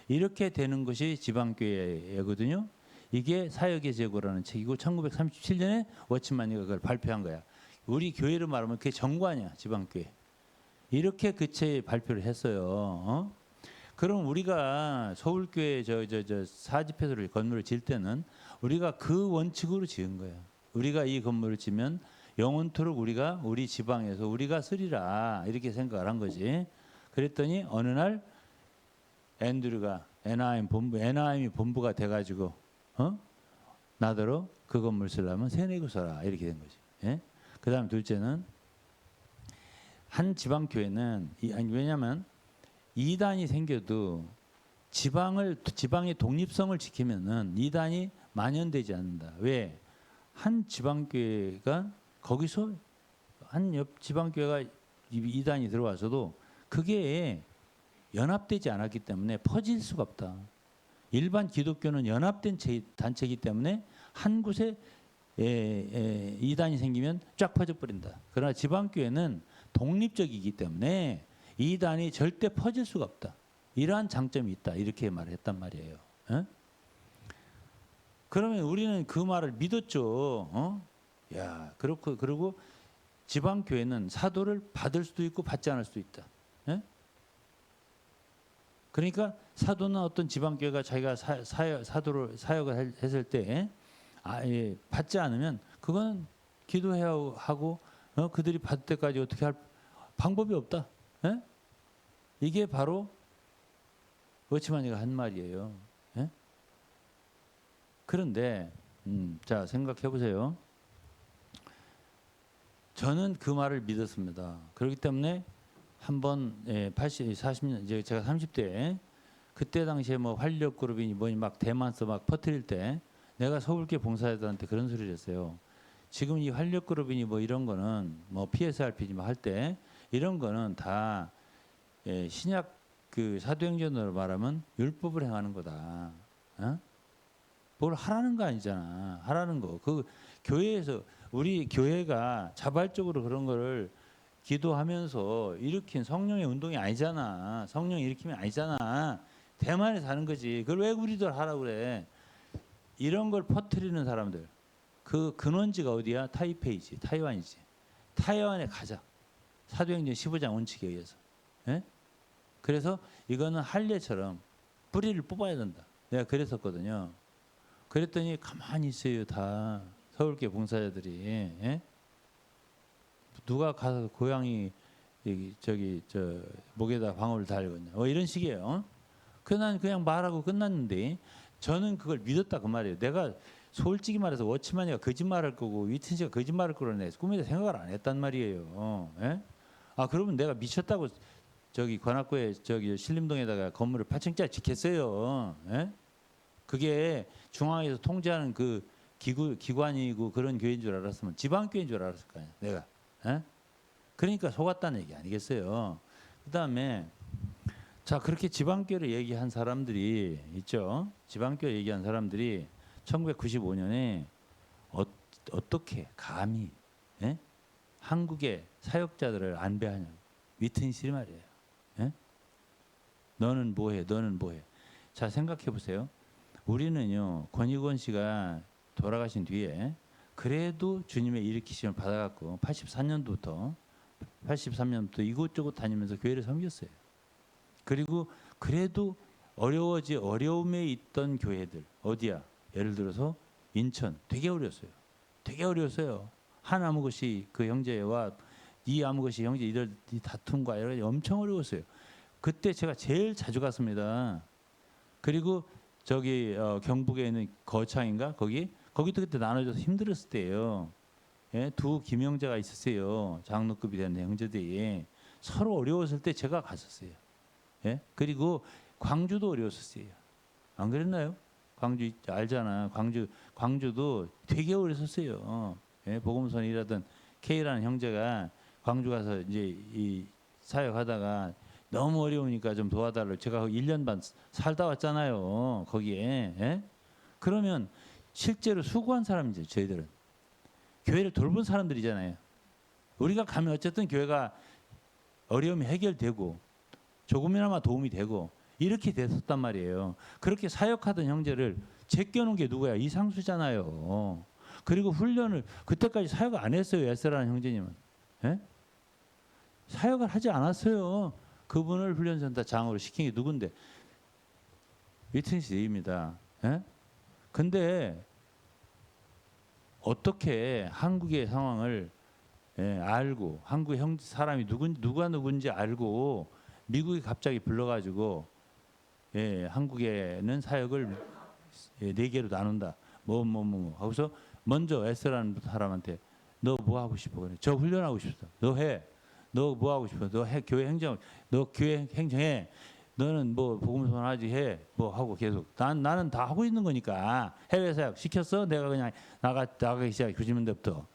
이렇게 되는 것이 지방교회거든요. 이게 사역의 제고라는 책이고 1937년에 워치만이가 그걸 발표한 거야. 우리 교회로 말하면 그게 정관이야. 지방교회. 이렇게 그 책 발표를 했어요. 그럼 우리가 서울교회 사집회소를 건물을 지을 때는 우리가 그 원칙으로 지은 거예요. 우리가 이 건물을 지면 영원토록 우리 지방에서 우리가 쓰리라 이렇게 생각을 한 거지. 그랬더니 어느 날 앤드류가 애나임이 본부가 돼가지고 나더러 그 건물 쓰려면 세내고 써라 이렇게 된 거지. 예? 그다음 둘째는 한 지방교회는 왜냐하면 이단이 생겨도 지방의 독립성을 지키면은 이단이 만연되지 않는다. 왜? 한 지방교회가 거기서 한 옆 지방교회가 이단이 들어와서도 그게 연합되지 않았기 때문에 퍼질 수가 없다. 일반 기독교는 연합된 단체이기 때문에 한 곳에 이단이 생기면 쫙 퍼져버린다. 그러나 지방교회는 독립적이기 때문에 이단이 절대 퍼질 수가 없다. 이러한 장점이 있다. 이렇게 말했단 말이에요. 어? 그러면 우리는 그 말을 믿었죠. 그리고 지방교회는 사도를 받을 수도 있고 받지 않을 수도 있다. 예? 그러니까 사도나 어떤 지방교회가 자기가 사역을 했을 때 받지 않으면 그건 기도해야 하고 그들이 받을 때까지 어떻게 할 방법이 없다. 예? 이게 바로 워치마니가 한 말이에요. 예? 그런데 자 생각해 보세요. 저는 그 말을 믿었습니다. 그렇기 때문에 한번 40년 이제 제가 30대 그때 당시에 뭐 활력그룹이니 뭐니 막 대만서 막 퍼뜨릴 때 내가 서울교 봉사자들한테 그런 소리를 했어요. 지금 이 활력그룹이니 뭐 이런 거는 뭐 PSRP니 뭐 할 때 이런 거는 다 신약 그 사도행전으로 말하면 율법을 행하는 거다. 어? 뭘 하라는 거 아니잖아. 하라는 거. 그 교회에서 우리 교회가 자발적으로 그런 거를 기도하면서 일으킨 성령의 운동이 아니잖아. 성령 일으킴이 아니잖아. 대만에서 하는 거지. 그걸 왜 우리들 하라고 그래. 이런 걸 퍼뜨리는 사람들. 그 근원지가 어디야? 타이페이지. 타이완이지. 타이완에 가자. 사도행전 15장 원칙에 의해서. 예? 그래서 이거는 할례처럼 뿌리를 뽑아야 된다. 내가 그랬었거든요. 그랬더니 가만히 있어요. 다 서울교 봉사자들이. 예? 누가 가서 고양이 저기 저 목에다 방울을 달거냐. 이런 식이에요. 난 그냥 말하고 끝났는데 저는 그걸 믿었다 그 말이에요. 내가 솔직히 말해서 워치마니가 거짓말할 거고 위튼시가 거짓말할 거라는 애 꿈에도 생각을 안 했단 말이에요. 예? 아 그러면 내가 미쳤다고 저기 관악구에 저기 신림동에다가 건물을 8층짜리 짓겠어요. 예? 그게 중앙에서 통제하는 그 기관이고 그런 교회인 줄 알았으면 지방교회인 줄 알았을 거 아니야. 내가. 예? 그러니까 속았다는 얘기 아니겠어요. 그다음에 자 그렇게 지방교회를 얘기한 사람들이 있죠. 지방교회 얘기한 사람들이 1995년에 어떻게 감히 예? 한국의 사역자들을 안배하냐. 위튼실이 말이에요. 예? 너는 뭐해? 너는 뭐해? 자 생각해 보세요. 우리는요 권익원 씨가 돌아가신 뒤에 그래도 주님의 일으키심을 받아갖고 83년도부터 이곳저곳 다니면서 교회를 섬겼어요. 그리고 그래도 어려움에 있던 교회들 어디야? 예를 들어서 인천 되게 어려웠어요. 되게 어려웠어요. 한 아무것이 그 형제와 이 아무것이 형제 이들 다툼과 이런 게 엄청 어려웠어요. 그때 제가 제일 자주 갔습니다. 그리고 저기 경북에 있는 거창인가 거기도 그때 나눠져서 힘들었을 때예요. 예? 두 김형제가 있었어요. 장로급이 되는 형제들이 서로 어려웠을 때 제가 갔었어요. 예? 그리고 광주도 어려웠었어요. 안 그랬나요? 광주 알잖아. 광주도 되게 어려웠어요. 예? 복음선 일하던 K라는 형제가 광주 가서 이제 이 사역하다가 너무 어려우니까 좀 도와달라고 제가 1년 반 살다 왔잖아요. 거기에. 예? 그러면 실제로 수고한 사람이죠. 저희들은. 교회를 돌본 사람들이잖아요. 우리가 가면 어쨌든 교회가 어려움이 해결되고 조금이나마 도움이 되고 이렇게 됐었단 말이에요. 그렇게 사역하던 형제를 제껴놓은 게 누구야? 이상수잖아요. 그리고 훈련을 그때까지 사역을 안 했어요. 에스라는 형제님은. 예? 사역을 하지 않았어요. 그분을 훈련센터 장으로 시킨 게 누군데? 위튼시입니다. 예? 근데 어떻게 한국의 상황을 알고 한국 사람이 누가 누군지 알고 미국이 갑자기 불러가지고 한국에는 사역을 4개로 나눈다. 뭐 하고서 먼저 에스라는 사람한테 너 뭐 하고 싶어? 그래. 저 훈련하고 싶다. 너 해. 너 뭐 하고 싶어? 너 해. 교회 행정. 너 교회 행정해. 너는 뭐 복음선 하지 해. 뭐 하고 계속. 나는 다 하고 있는 거니까. 해외 사역 시켰어. 내가 그냥 나가기 시작해. 교집문 때부터.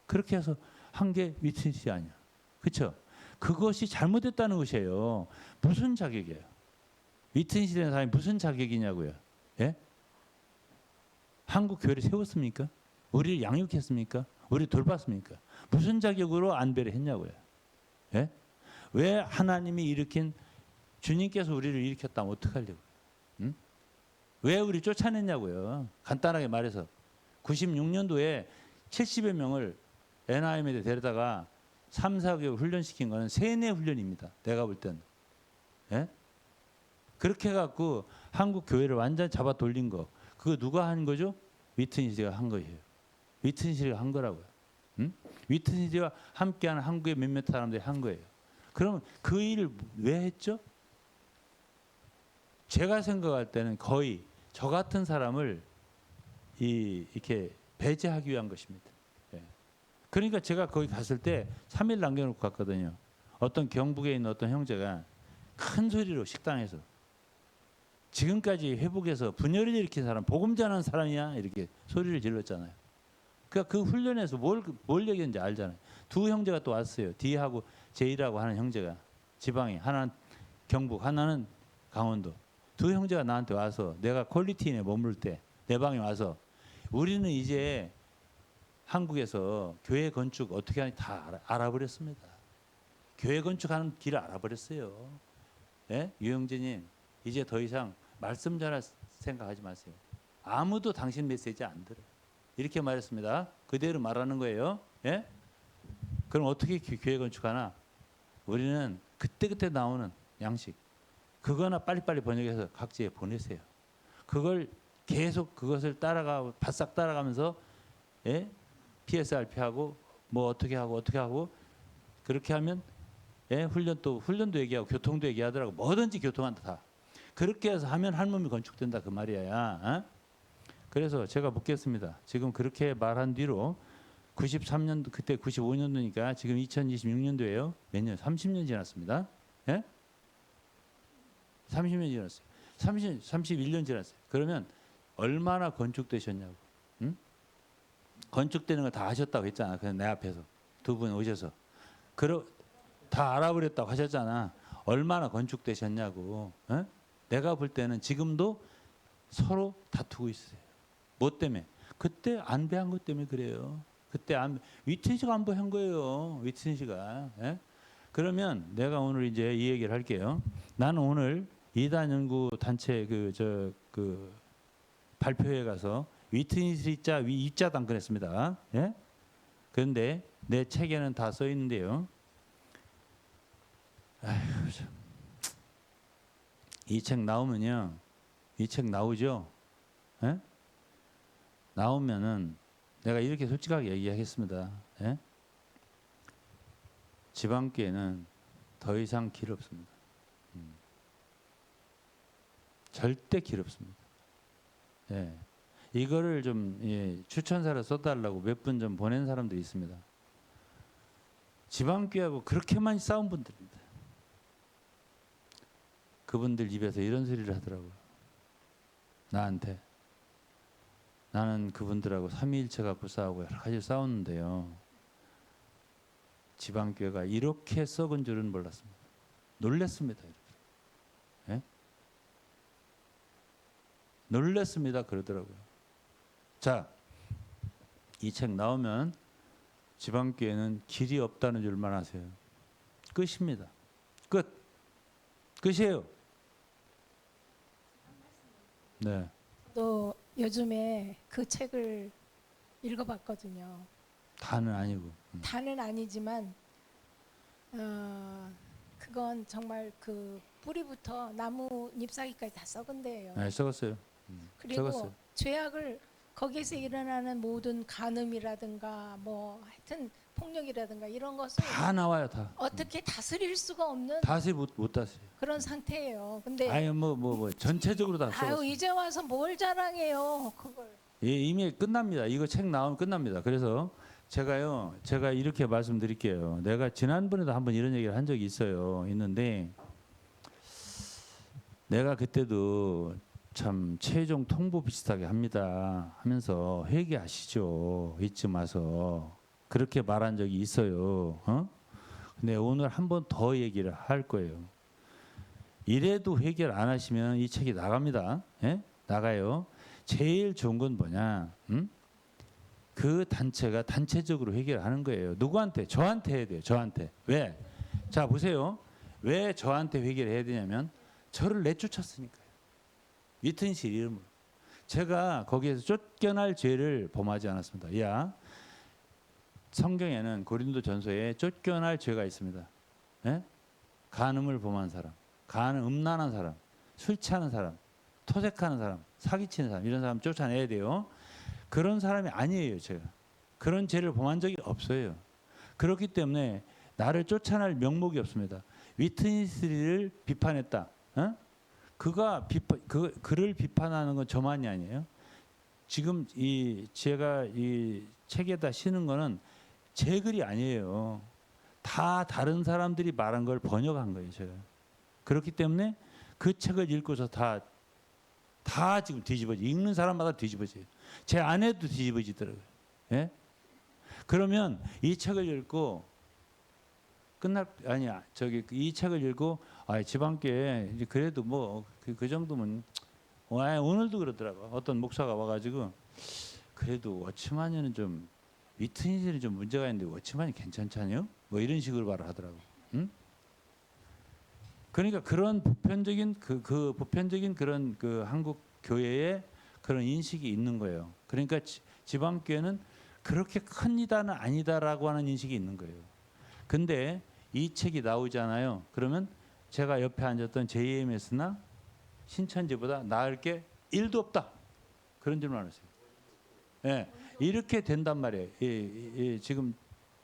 그렇게 해서 한 게 위튼시 아니야. 그렇죠? 그것이 잘못됐다는 것이에요. 무슨 자격이에요? 위튼시 된 사람이 무슨 자격이냐고요. 예? 한국 교회를 세웠습니까? 우리를 양육했습니까? 우리를 돌봤습니까? 무슨 자격으로 안배를 했냐고요. 예? 왜 하나님이 일으킨 주님께서 우리를 일으켰다면 어떡하려고? 응? 왜 우리 쫓아냈냐고요. 간단하게 말해서 96년도에 70여 명을 NIM에 데려다가 3, 4개월 훈련시킨 거는 세뇌 훈련입니다. 내가 볼 때는. 예? 그렇게 해갖고 한국 교회를 완전 잡아 돌린 거. 그거 누가 한 거죠? 위튼시리가 한 거예요. 위튼시리가 한 거라고요. 응? 위튼시리와 함께하는 한국의 몇몇 사람들이 한 거예요. 그러면 그 일을 왜 했죠? 제가 생각할 때는 거의 저 같은 사람을 이렇게 배제하기 위한 것입니다. 예. 그러니까 제가 거기 갔을 때 3일 남겨놓고 갔거든요. 어떤 경북에 있는 어떤 형제가 큰 소리로 식당에서 지금까지 회복해서 분열을 일으킨 사람, 복음 전하는 사람이야 이렇게 소리를 질렀잖아요. 그러니까 그 훈련에서 뭘 얘기했는지 알잖아요. 두 형제가 또 왔어요. D하고 J라고 하는 형제가 지방에, 하나는 경북, 하나는 강원도. 두 형제가 나한테 와서 내가 퀄리티인에 머물 때 내 방에 와서 우리는 이제 한국에서 교회 건축 어떻게 하는지 다 알아버렸습니다. 교회 건축하는 길을 알아버렸어요. 예? 유영재님 이제 더 이상 말씀 전할 생각하지 마세요. 아무도 당신 메시지 안 들어요. 이렇게 말했습니다. 그대로 말하는 거예요. 예? 그럼 어떻게 교회 건축하나? 우리는 그때그때 나오는 양식 그거나 빨리빨리 번역해서 각지에 보내세요. 그걸 계속 그것을 따라가 바싹 따라가면서 예? PSRP하고 뭐 어떻게 하고 그렇게 하면 예? 훈련도 얘기하고 교통도 얘기하더라고. 뭐든지 교통한다 다. 그렇게 해서 하면 한 몸이 건축된다 그 말이야. 어? 그래서 제가 묻겠습니다. 지금 그렇게 말한 뒤로 93년도 그때 95년도니까 지금 2026년도예요. 몇 년? 30년 지났습니다. 예? 30년 지났어요. 31년 지났어요. 그러면 얼마나 건축되셨냐고. 응? 건축되는 거 다 하셨다고 했잖아. 그냥 내 앞에서 두 분 오셔서 다 알아버렸다고 하셨잖아. 얼마나 건축되셨냐고. 어? 내가 볼 때는 지금도 서로 다투고 있어요. 뭐 때문에? 그때 안배한 것 때문에 그래요. 그때 위튼시가 안배한 거예요. 위튼시가. 예? 그러면 내가 오늘 이제 이 얘기를 할게요. 나는 오늘 이단 연구 단체 그 발표회 가서 위튼시자 위자 당근했습니다. 예? 그런데 내 책에는 다 써 있는데요. 이 책 나오면요. 이 책 나오죠. 예? 나오면은 내가 이렇게 솔직하게 얘기하겠습니다. 예? 지방교회는 더 이상 길 없습니다. 절대 길 없습니다. 예. 이거를 좀 추천사를 써달라고 몇 분 좀 보낸 사람도 있습니다. 지방교회하고 그렇게 많이 싸운 분들입니다. 그분들 입에서 이런 소리를 하더라고요. 나한테. 나는 그분들하고 삼위일체 갖고 싸우고 여러 가지 싸웠는데요. 지방교회가 이렇게 썩은 줄은 몰랐습니다. 놀랬습니다. 예? 놀랬습니다. 그러더라고요. 자, 이 책 나오면 지방교회는 길이 없다는 줄만 아세요. 끝입니다. 끝. 끝이에요. 네. 또 요즘에 그 책을 읽어봤거든요. 다는 아니고. 다는 아니지만 그건 정말 그 뿌리부터 나무 잎사귀까지 다 썩은데요. 네, 썩었어요. 그리고 썩었어요. 죄악을 거기에서 일어나는 모든 간음이라든가 뭐 하여튼 폭력이라든가 이런 것을 다 나와요, 다. 어떻게 다스릴 수가 없는 다시 못 다스려. 그런 상태예요. 근데 아유 뭐 전체적으로 다 썩었어요. 아유 이제 와서 뭘 자랑해요, 그걸. 예, 이미 끝납니다. 이거 책 나오면 끝납니다. 그래서 제가 이렇게 말씀드릴게요. 내가 지난번에도 한번 이런 얘기를 한 적이 있는데 내가 그때도 참 최종 통보 비슷하게 합니다 하면서 회개하시죠. 이쯤 와서 그렇게 말한 적이 있어요. 근데 오늘 한 번 더 얘기를 할 거예요. 이래도 해결 안 하시면 이 책이 나갑니다. 예? 나가요. 제일 좋은 건 뭐냐? 그 단체가 단체적으로 해결하는 거예요. 누구한테? 저한테 해야 돼요. 저한테. 왜? 자 보세요. 왜 저한테 회개를 해야 되냐면 저를 내쫓았으니까요. 위튼실 이름으로. 제가 거기에서 쫓겨날 죄를 범하지 않았습니다. 야, 성경에는 고린도 전서에 쫓겨날 죄가 있습니다. 예? 간음을 범한 사람, 음란한 사람, 술 취하는 사람, 토색하는 사람, 사기치는 사람, 이런 사람 쫓아내야 돼요. 그런 사람이 아니에요, 제가. 그런 죄를 범한 적이 없어요. 그렇기 때문에 나를 쫓아낼 명목이 없습니다. 위트니스를 비판했다. 어? 그를 비판하는 건 저만이 아니에요. 지금 제가 이 책에다 쓰는 거는 제 글이 아니에요. 다 다른 사람들이 말한 걸 번역한 거예요, 제가. 그렇기 때문에 그 책을 읽고서 다 지금 뒤집어져. 읽는 사람마다 뒤집어져요. 제 아내도 뒤집어지더라고요. 예? 그러면 이 책을 읽고 이 책을 읽고 지방교회 이제 그래도 뭐 그 정도면 오늘도 그러더라고. 어떤 목사가 와가지고 그래도 워치마니는 좀 위트니스는 좀 문제가 있는데 워치마니 괜찮잖아요? 뭐 이런 식으로 말을 하더라고. 응? 그러니까 그런 보편적인 보편적인 그런 그 한국 교회의 그런 인식이 있는 거예요. 그러니까 지방 교회는 그렇게 큰 이단은 아니다라고 하는 인식이 있는 거예요. 근데 이 책이 나오잖아요. 그러면 제가 옆에 앉았던 JMS나 신천지보다 나을 게 1도 없다. 그런 질문 안 했어요. 예, 이렇게 된단 말이에요. 지금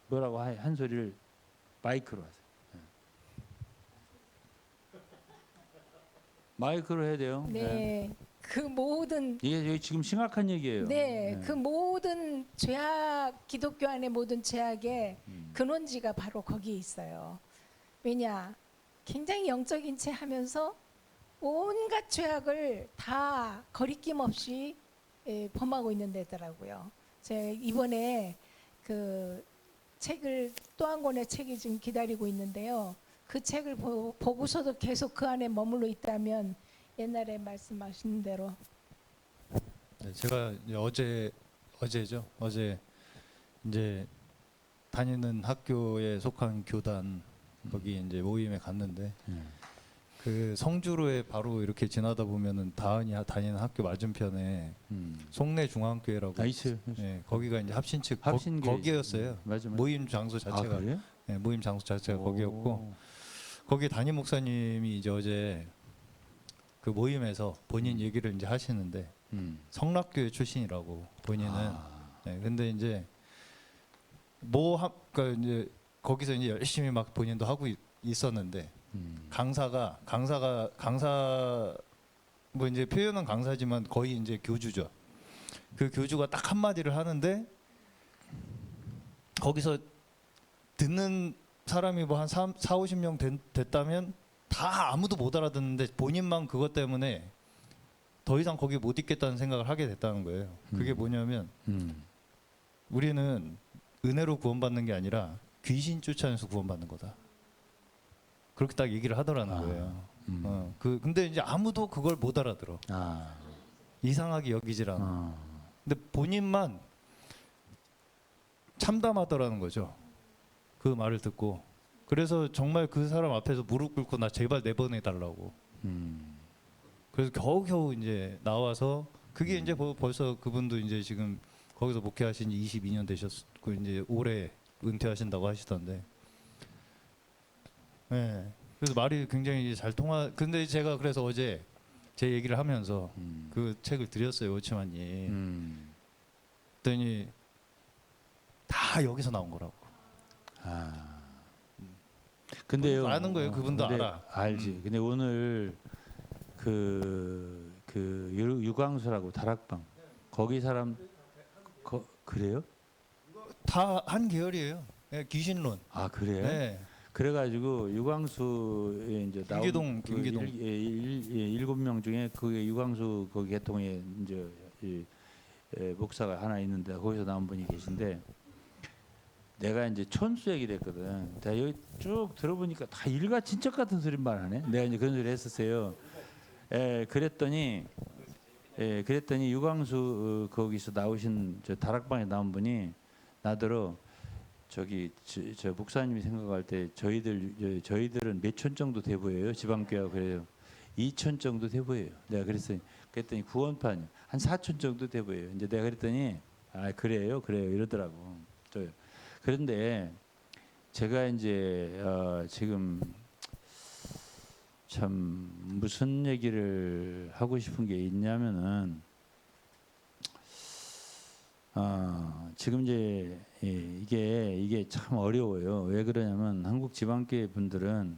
뭐라고 한 소리를 마이크로 하세요. 마이크로 해야 돼요. 네. 그 모든 이게 지금 심각한 얘기예요. 네, 그 모든 죄악, 기독교 안의 모든 죄악의 근원지가 바로 거기에 있어요. 왜냐, 굉장히 영적인 채 하면서 온갖 죄악을 다 거리낌 없이 범하고 있는 데더라고요. 제가 이번에 그 책을 또 한 권의 책이 지금 기다리고 있는데요. 그 책을 보고서도 계속 그 안에 머물러 있다면 옛날에 말씀하신 대로 네, 제가 이제 어제 이제 다니는 학교에 속한 교단 거기 이제 모임에 갔는데 그 성주로에 바로 이렇게 지나다 보면은 다은이 다니는 학교 맞은편에 송내 중앙교회라고 있어요. 네, 거기가 이제 합신 측 합신교회. 거기였어요. 맞아. 모임 장소 자체가 그래요? 네, 모임 장소 자체가 거기였고 거기 담임 목사님이 이제 어제 그 모임에서 본인 얘기를 이제 하시는데 성락교회 출신이라고 본인은. 네, 근데 이제 그러니까 이제 거기서 이제 열심히 막 본인도 하고 있었는데 강사 뭐 이제 표현은 강사지만 거의 이제 교주죠. 그 교주가 딱 한마디를 하는데 거기서 듣는 사람이 뭐 한 40-50명 됐다면 다 아무도 못 알아듣는데 본인만 그것 때문에 더 이상 거기 못 있겠다는 생각을 하게 됐다는 거예요. 그게 뭐냐면 우리는 은혜로 구원받는 게 아니라 귀신 쫓아내서 구원받는 거다. 그렇게 딱 얘기를 하더라는 거예요. 근데 이제 아무도 그걸 못 알아들어. 이상하게 여기질 않아. 근데 본인만 참담하더라는 거죠. 그 말을 듣고. 그래서 정말 그 사람 앞에서 무릎 꿇고 나 제발 내보내 달라고. 그래서 겨우겨우 이제 나와서 그게 이제 벌써 그분도 이제 지금 거기서 목회하신 지 22년 되셨고 이제 올해 은퇴하신다고 하시던데. 네. 그래서 말이 굉장히 잘 근데 제가 그래서 어제 제 얘기를 하면서 그 책을 드렸어요, 오치만님. 그랬더니 다 여기서 나온 거라고. 근데요. 아는 거예요. 그분도 근데 알아. 알지. 근데 오늘 그 유광수라고 다락방 거기 사람 그래요? 다 한 계열이에요. 네, 귀신론. 그래요? 네. 그래가지고 유광수에 이제 나온 김기동 7명 중에 그게 유광수 거기 계통에 이제 목사가 하나 있는데 거기서 나온 분이 계신데 내가 이제 촌수 얘기를 했거든. 내가 여기 쭉 들어보니까 다 일가 친척 같은 소리만 하네. 내가 이제 그런 소리 했었어요. 그랬더니 유광수 거기서 나오신 저 다락방에 나온 분이 나더러 저기 저 목사님이 생각할 때 저희들은 몇 촌 정도 돼 보여요. 지방교회가 그래요. 2촌 정도 돼 보여요. 내가 그랬더니 구원판 한 4촌 정도 돼 보여요. 이제 내가 그랬더니 그래요 이러더라고. 그런데 제가 이제 지금 참 무슨 얘기를 하고 싶은 게 있냐면은 지금 이제 이게 참 어려워요. 왜 그러냐면 한국 지방교회 분들은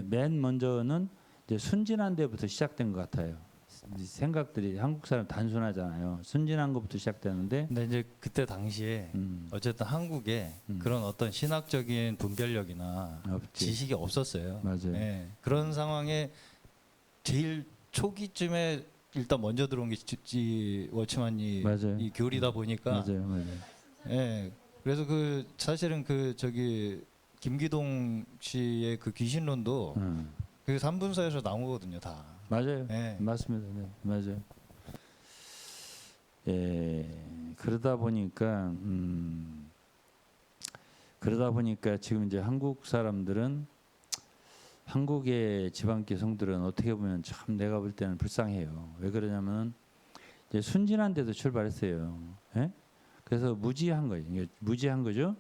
맨 먼저는 이제 순진한 데부터 시작된 것 같아요. 생각들이 한국 사람 단순하잖아요. 순진한 것부터 시작되는데. 근데 이제 그때 당시에 어쨌든 한국에 그런 어떤 신학적인 분별력이나 없지. 지식이 없었어요. 맞아요. 예, 그런 상황에 제일 초기쯤에 일단 먼저 들어온 게 워치만이 맞아요. 이 교리다 보니까 맞아요. 예, 그래서 그 사실은 그 저기 김기동 씨의 그 귀신론도 그 3분사에서 나온 거거든요, 다. 맞아요. 예. 맞습니다. 네, 맞아요. 예, 그러다 보니까 지금 이제 한국 사람들은 한국의 지방교 성들은 어떻게 보면 참 내가 볼 때는 불쌍해요. 왜 그러냐면 이제 순진한 데도 출발했어요. 예? 그래서 무지한 거예요. 이게 무지한 거죠.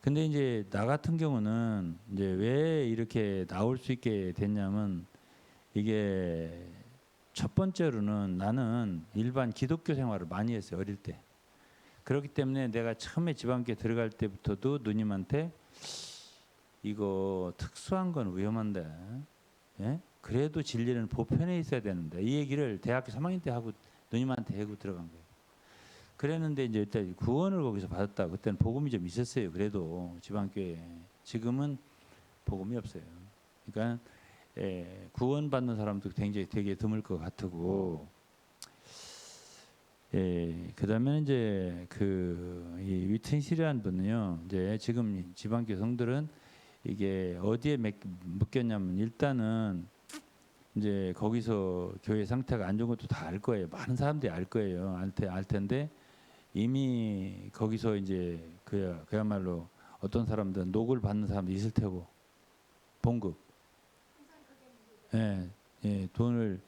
근데 이제 나 같은 경우는 이제 왜 이렇게 나올 수 있게 됐냐면 이게 첫 번째로는 나는 일반 기독교 생활을 많이 했어요. 어릴 때. 그렇기 때문에 내가 처음에 지방교회 들어갈 때부터도 누님한테 이거 특수한 건 위험한데, 예? 그래도 진리는 보편에 있어야 되는데 이 얘기를 대학교 3학년 때 하고 누님한테 하고 들어간 거예요. 그랬는데 이제 일단 구원을 거기서 받았다. 그때는 복음이 좀 있었어요. 그래도 지방교회. 지금은 복음이 없어요. 그러니까 구원 받는 사람도 굉장히 되게 드물 것 같고, 그다음에 이제 이 위튼실이라는 분은요, 이제 지금 지방교회 성들은 이게 어디에 묶였냐면 일단은 이제 거기서 교회 상태가 안 좋은 것도 다 알 거예요. 많은 사람들이 알 거예요. 알 텐데 이미 거기서 이제 그야말로 어떤 사람들은 녹을 받는 사람도 있을 테고 봉급, 돈을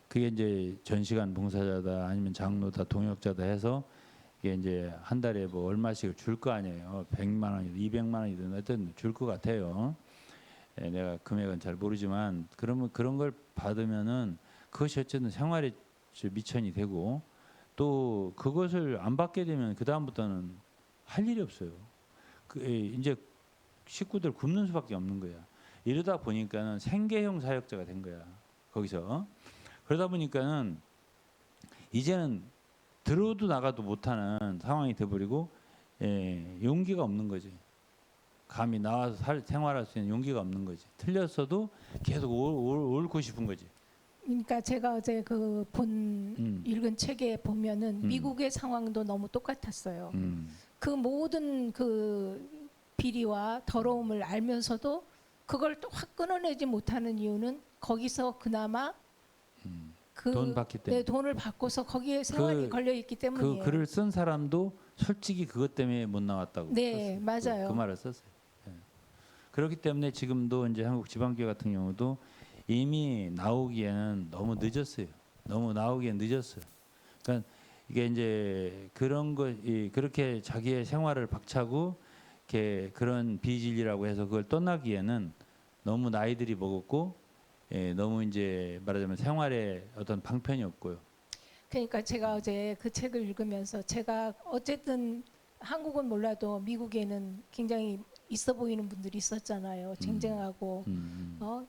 그게 이제 전시간 봉사자다 아니면 장로다 동역자다 해서 이게 이제 한 달에 뭐 얼마씩을 줄 거 아니에요. 100만 원이든 200만 원이든 하여튼 줄 것 같아요. 내가 금액은 잘 모르지만 그러면 그런 걸 받으면은 그것이 어쨌든 생활에 미천이 되고 또 그것을 안 받게 되면 그 다음부터는 할 일이 없어요. 이제 식구들 굶는 수밖에 없는 거야. 이러다 보니까는 생계형 사역자가 된 거야. 거기서. 그러다 보니까는 이제는 들어도 나가도 못하는 상황이 돼버리고 용기가 없는 거지. 감히 나와서 생활할 수 있는 용기가 없는 거지. 틀렸어도 계속 옳고 싶은 거지. 그러니까 제가 어제 읽은 책에 보면은 미국의 상황도 너무 똑같았어요. 그 모든 그 비리와 더러움을 알면서도 그걸 또 확 끊어내지 못하는 이유는 거기서 그나마 돈 받기 때문에. 네, 돈을 받고서 거기에 세월이 걸려 있기 때문이에요. 그 글을 쓴 사람도 솔직히 그것 때문에 못 나왔다고. 네, 썼어요. 맞아요. 그 말을 썼어요. 그렇기 때문에 지금도 이제 한국 지방교회 같은 경우도 이미 나오기에는 너무 늦었어요. 너무 나오기엔 늦었어요. 그러니까 이게 이제 그렇게 자기의 생활을 박차고 이렇게 그런 비진리라고 해서 그걸 떠나기에는 너무 나이들이 먹었고 너무 이제 말하자면 생활에 어떤 방편이 없고요. 그러니까 제가 어제 그 책을 읽으면서 제가 어쨌든 한국은 몰라도 미국에는 굉장히 있어 보이는 분들이 있었잖아요. 쟁쟁하고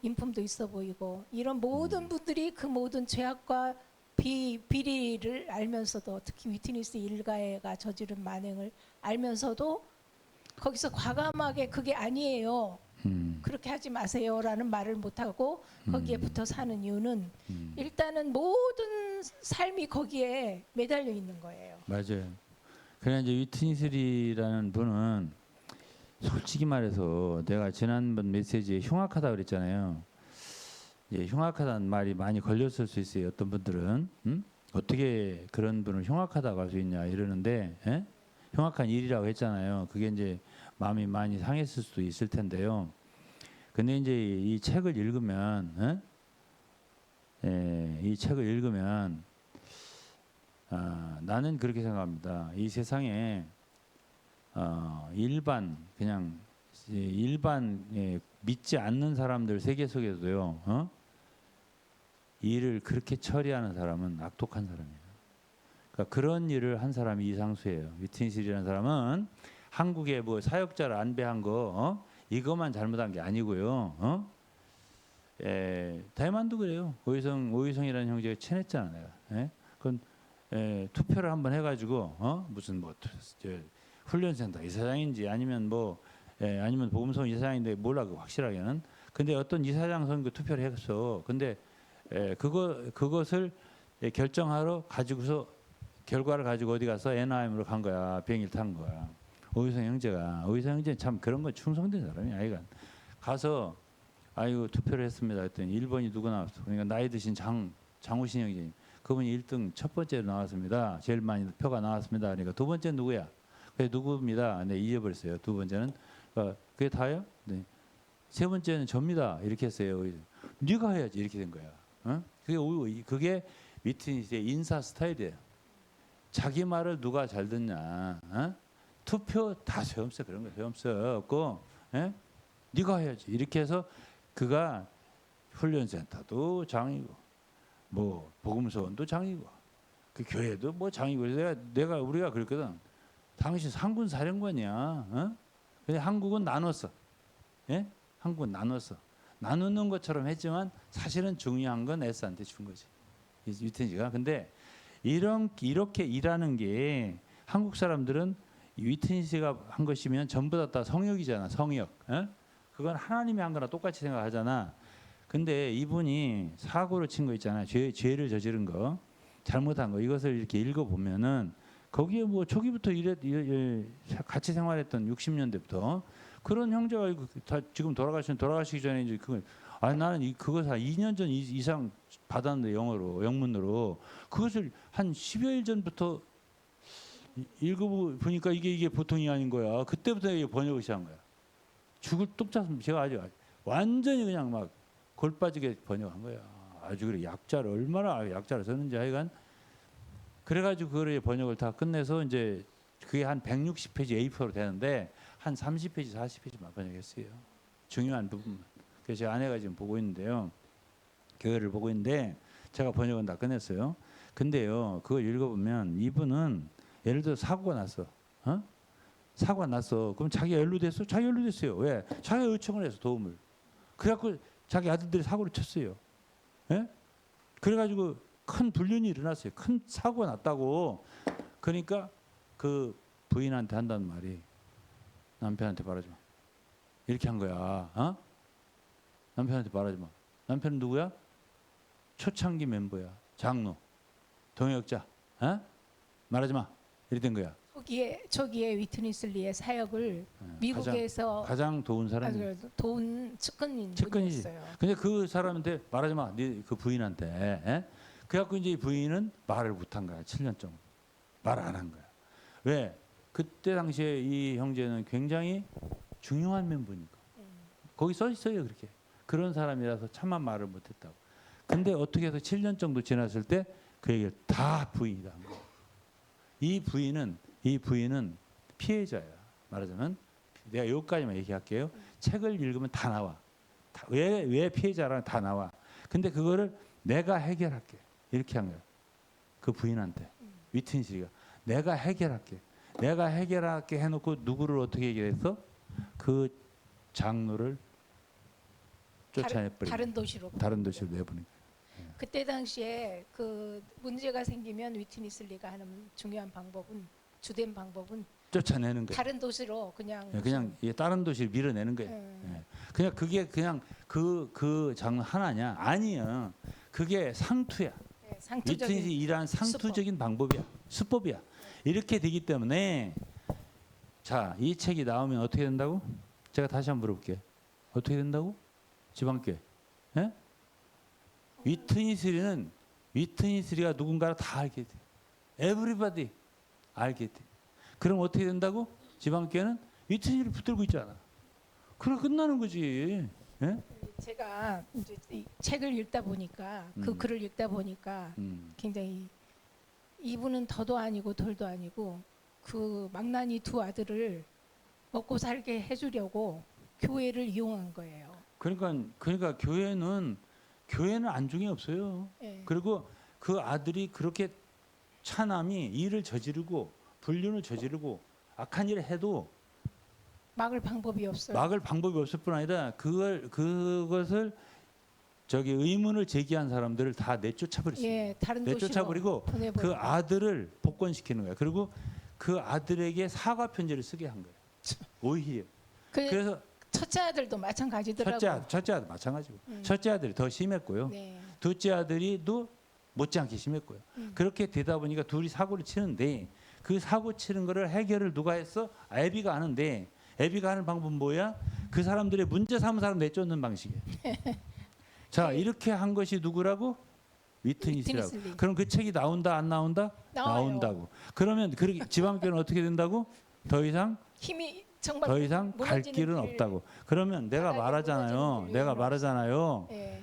인품도 있어 보이고 이런 모든 분들이 그 모든 죄악과 비리를 알면서도 특히 위트니스 일가가 저지른 만행을 알면서도 거기서 과감하게 그게 아니에요. 그렇게 하지 마세요라는 말을 못하고 거기에 붙어 사는 이유는 일단은 모든 삶이 거기에 매달려 있는 거예요. 맞아요. 그래 이제 위트니스리라는 분은 솔직히 말해서 내가 지난번 메시지에 흉악하다 그랬잖아요. 흉악하다는 말이 많이 걸렸을 수 있어요. 어떤 분들은 어떻게 그런 분을 흉악하다고 할 수 있냐 이러는데 흉악한 일이라고 했잖아요. 그게 이제 마음이 많이 상했을 수도 있을 텐데요. 근데 이제 이 책을 읽으면 나는 그렇게 생각합니다. 이 세상에 일반 믿지 않는 사람들 세계 속에도요. 일을 그렇게 처리하는 사람은 악독한 사람이에요. 그러니까 그런 일을 한 사람이 이상수예요. 위트니스라는 사람은 한국에 뭐 사역자를 안배한 거 이것만 잘못한 게 아니고요. 대만도 그래요. 오유성이라는 형제가 친했잖아 내가. 그건 투표를 한번 해가지고 무슨 뭐 훈련센터 이사장인지 아니면 아니면 보험소 이사장인데 몰라 그 확실하게는. 근데 어떤 이사장 선거 투표를 했어. 근데 그것을 결정하러 가지고서 결과를 가지고 어디 가서 애나임으로 간 거야. 비행기를 탄 거야. 오유성 형제는 참 그런 거 충성된 사람이야. 아이가 가서 아이고 투표를 했습니다. 했더니 1번이 누구 나왔어. 그러니까 나이 드신 장우신 형제님. 그분이 1등 첫 번째로 나왔습니다. 제일 많이 표가 나왔습니다. 그러니까 두 번째 누구야? 그게 누구입니다. 네, 잊어버렸어요. 두 번째는 그게 다요? 네. 세 번째는 접니다. 이렇게 했어요. 네가 해야지 이렇게 된 거야. 그게 위트니스의 인사 스타일이에요. 자기 말을 누가 잘 듣냐? 투표 다 소용없어. 그런 거 소용없고 네가 해야지 이렇게 해서 그가 훈련센터도 장이고 뭐 복음서원도 장이고 그 교회도 뭐 장이고. 우리가 그랬거든. 당신 상군 사령관이야. 근데 한국은 나눴어. 한국은 나눴어. 나누는 것처럼 했지만 사실은 중요한 건 S한테 준 거지. 위트니스가. 근데 이렇게 일하는 게 한국 사람들은 위트니스가 한 것이면 전부 다 성역이잖아. 성역. 그건 하나님이 한 거나 똑같이 생각하잖아. 근데 이분이 사고를 친 거 있잖아. 죄를 저지른 거, 잘못한 거. 이것을 이렇게 읽어보면은 거기에 뭐 초기부터 같이 생활했던 60년대부터 그런 형제가 다 지금 돌아가시기 전에 이제 나는 그것을 한 2년 전 이상 받았는데 영문으로 그것을 한 10여일 전부터 읽어보니까 이게 보통이 아닌 거야. 그때부터 이게 번역을 시작한 거야. 죽을 뚝jas습니다. 제가 아주 완전히 그냥 막 골 빠지게 번역한 거야. 아주 그래 얼마나 약자를 썼는지 하여간 그래가지고 그걸 번역을 다 끝내서 이제 그게 한 160페이지 A4로 되는데 한 30페이지 40페이지만 번역했어요. 중요한 부분만. 그래서 제 아내가 지금 보고 있는데요. 교회를 보고 있는데 제가 번역은 다 끝냈어요. 근데요 그걸 읽어보면 이분은 예를 들어 사고가 났어. 사고가 났어. 그럼 자기가 연루됐어? 자기 연루됐어요. 왜? 자기가 요청을 해서 도움을. 그래갖고 자기 아들들이 사고를 쳤어요. 그래가지고 큰 불륜이 일어났어요. 큰 사고가 났다고. 그러니까 그 부인한테 한다는 말이 남편한테 말하지 마. 이렇게 한 거야. 남편한테 말하지 마. 남편은 누구야? 초창기 멤버야. 장로. 동역자. 말하지 마. 이렇게 된 거야. 초기에 위트니슬리의 사역을 미국에서 가장 도운 사람이. 도운 측근이지. 근데 그 사람한테 말하지 마. 네 그 부인한테. 그래갖고 이제 부인은 말을 못한 거야. 7년 정도. 말 안 한 거야. 왜? 그때 당시에 이 형제는 굉장히 중요한 멤버니까. 거기 써 있어요 그렇게. 그런 사람이라서 차마 말을 못했다고. 근데 어떻게 해서 7년 정도 지났을 때 그 얘기를 다 부인이다 한 거야. 이 부인은 피해자야. 말하자면 내가 여기까지만 얘기할게요. 책을 읽으면 다 나와. 왜 피해자라는 다 나와. 근데 그거를 내가 해결할게. 이렇게 한 거야. 그 부인한테. 위트니스가 내가 해결할게. 내가 해결할게 해놓고 누구를 어떻게 얘기했어? 그 장로를 쫓아내버리고 다른 도시로 내보내고. 그때 당시에 그 문제가 생기면 위트니슬리가 하는 중요한 방법은 주된 방법은 쫓아내는 거예요. 다른 도시로 그냥 다른 도시를 밀어내는 거예요. 그냥 그게 그냥 그 장르 하나냐? 아니야. 그게 상투야. 위트니스 일한 상투적인 방법이야. 수법이야. 이렇게 되기 때문에 자, 이 책이 나오면 어떻게 된다고? 제가 다시 한번 물어볼게요. 어떻게 된다고? 지방교회. 위트니스리가 누군가를 다 알게 돼. 에브리바디 알게 돼. 그럼 어떻게 된다고? 지방교회는 위트니스를 붙들고 있잖아. 그래 끝나는 거지. 제가 이제 이 책을 읽다 보니까 그 글을 읽다 보니까 굉장히 이분은 더도 아니고 덜도 아니고 그 망나니 두 아들을 먹고 살게 해주려고 교회를 이용한 거예요. 그러니까 교회는 안중에 없어요. 예. 그리고 그 아들이 그렇게 차남이 일을 저지르고 불륜을 저지르고 악한 일을 해도 막을 방법이 없어요. 막을 방법이 없을 뿐 아니라 그것을 저기 의문을 제기한 사람들을 다 내쫓아버렸어요. 예, 다른 도시로 내쫓아버리고 그 보내버리고. 아들을 복권시키는 거예요. 그리고 그 아들에게 사과 편지를 쓰게 한 거예요. 오히려. 그래서 첫째 아들도 마찬가지더라고요. 첫째 아들 마찬가지고 첫째 아들이 더 심했고요. 네. 둘째 아들이도 못지않게 심했고요. 그렇게 되다 보니까 둘이 사고를 치는데 그 사고 치는 거를 해결을 누가 했어? 애비가 하는데 애비가 하는 방법은 뭐야? 그 사람들의 문제 삼은 사람 내쫓는 방식이에요. 자, 이렇게 한 것이 누구라고? 위트니스라고. 위트니스 리. 그럼 그 책이 나온다 안 나온다? 나와요. 나온다고. 그러면 그렇게 지방교회는 어떻게 된다고? 더 이상 힘이 정말 갈 무너지는 길은 길. 없다고. 그러면 내가 바닥에 말하잖아요. 무너지는 길이 내가 없어. 말하잖아요. 예.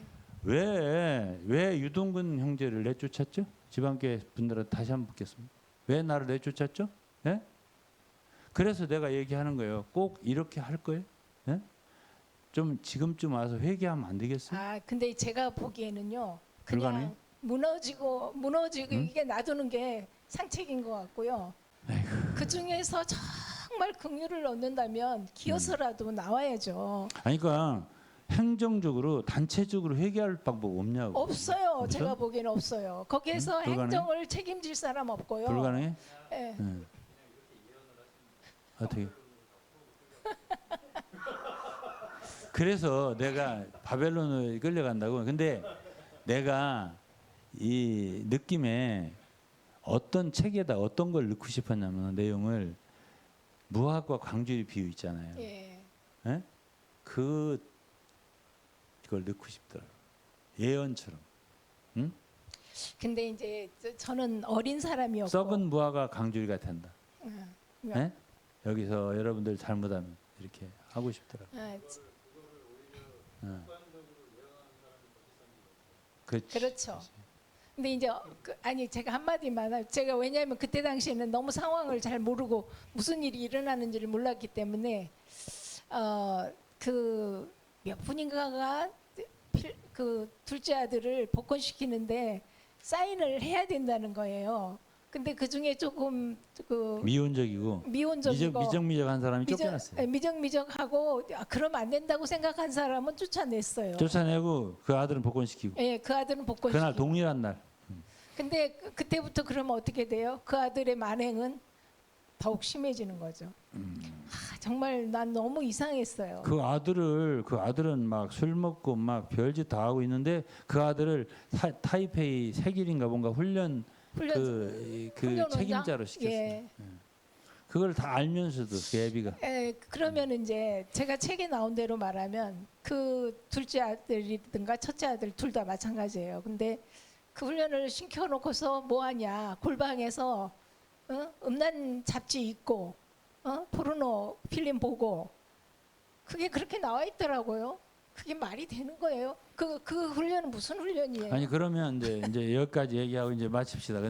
왜 유동근 형제를 내쫓았죠? 지방교회 분들은 다시 한번 묻겠습니다. 왜 나를 내쫓았죠? 예? 그래서 내가 얘기하는 거예요. 꼭 이렇게 할 거예요? 예? 좀 지금쯤 와서 회개하면 안 되겠어요? 아, 근데 제가 보기에는요. 불가능해요? 그냥 무너지고 이게 놔두는 게 상책인 것 같고요. 그 중에서 정말 긍휼을 얻는다면 기어서라도 나와야죠. 아니 그러니까 행정적으로 단체적으로 회개할 방법 없냐고. 없어요. 없어? 제가 보기에는 없어요. 거기에서 불가능해? 행정을 책임질 사람 없고요. 불가능해? 예. 어떻게? 그래서 내가 바벨론을 끌려간다고. 근데 내가 이 느낌에 어떤 책에다 어떤 걸 넣고 싶었냐면 내용을 무학과 광주리 비유 있잖아요. 예. 예? 그걸 넣고 싶더라고. 예언처럼. 응? 근데 이제 저는 어린 사람이었고 썩은 무화과 강주리가 된다. 음, 예? 여기서 여러분들 잘못하면 이렇게 하고 싶더라고. 아, 그렇죠. 근데 이제 아니 제가 한마디만 제가 왜냐하면 그때 당시에는 너무 상황을 잘 모르고 무슨 일이 일어나는지를 몰랐기 때문에 그 몇 분인가가 그 둘째 아들을 복권시키는데 사인을 해야 된다는 거예요. 근데 그 중에 조금 그 미온적이고 미온적이고 미적미적한 사람이 쫓겨났어요. 미적미적하고 그러면 안 된다고 생각한 사람은 쫓아냈어요. 쫓아내고 그 아들은 복권시키고 예, 그 아들은 복권시키고. 그날 동일한 날. 근데 그때부터 그러면 어떻게 돼요? 그 아들의 만행은 더욱 심해지는 거죠. 정말 난 너무 이상했어요. 그 아들은 막 술 먹고 막 별짓 다 하고 있는데 그 아들을 타이페이 세길인가 뭔가 훈련 그 훈련 책임자로 시켰어요. 예. 그걸 다 알면서도 그 애비가 그러면 이제 제가 책에 나온 대로 말하면 그 둘째 아들이든가 첫째 아들 둘 다 마찬가지예요. 근데 그 훈련을 시켜놓고서 뭐하냐 골방에서 음란 잡지 읽고 포르노 필름 보고 그게 그렇게 나와 있더라고요. 그게 말이 되는 거예요? 그 훈련은 무슨 훈련이에요? 아니 그러면 이제 여기까지 얘기하고 이제 마칩시다.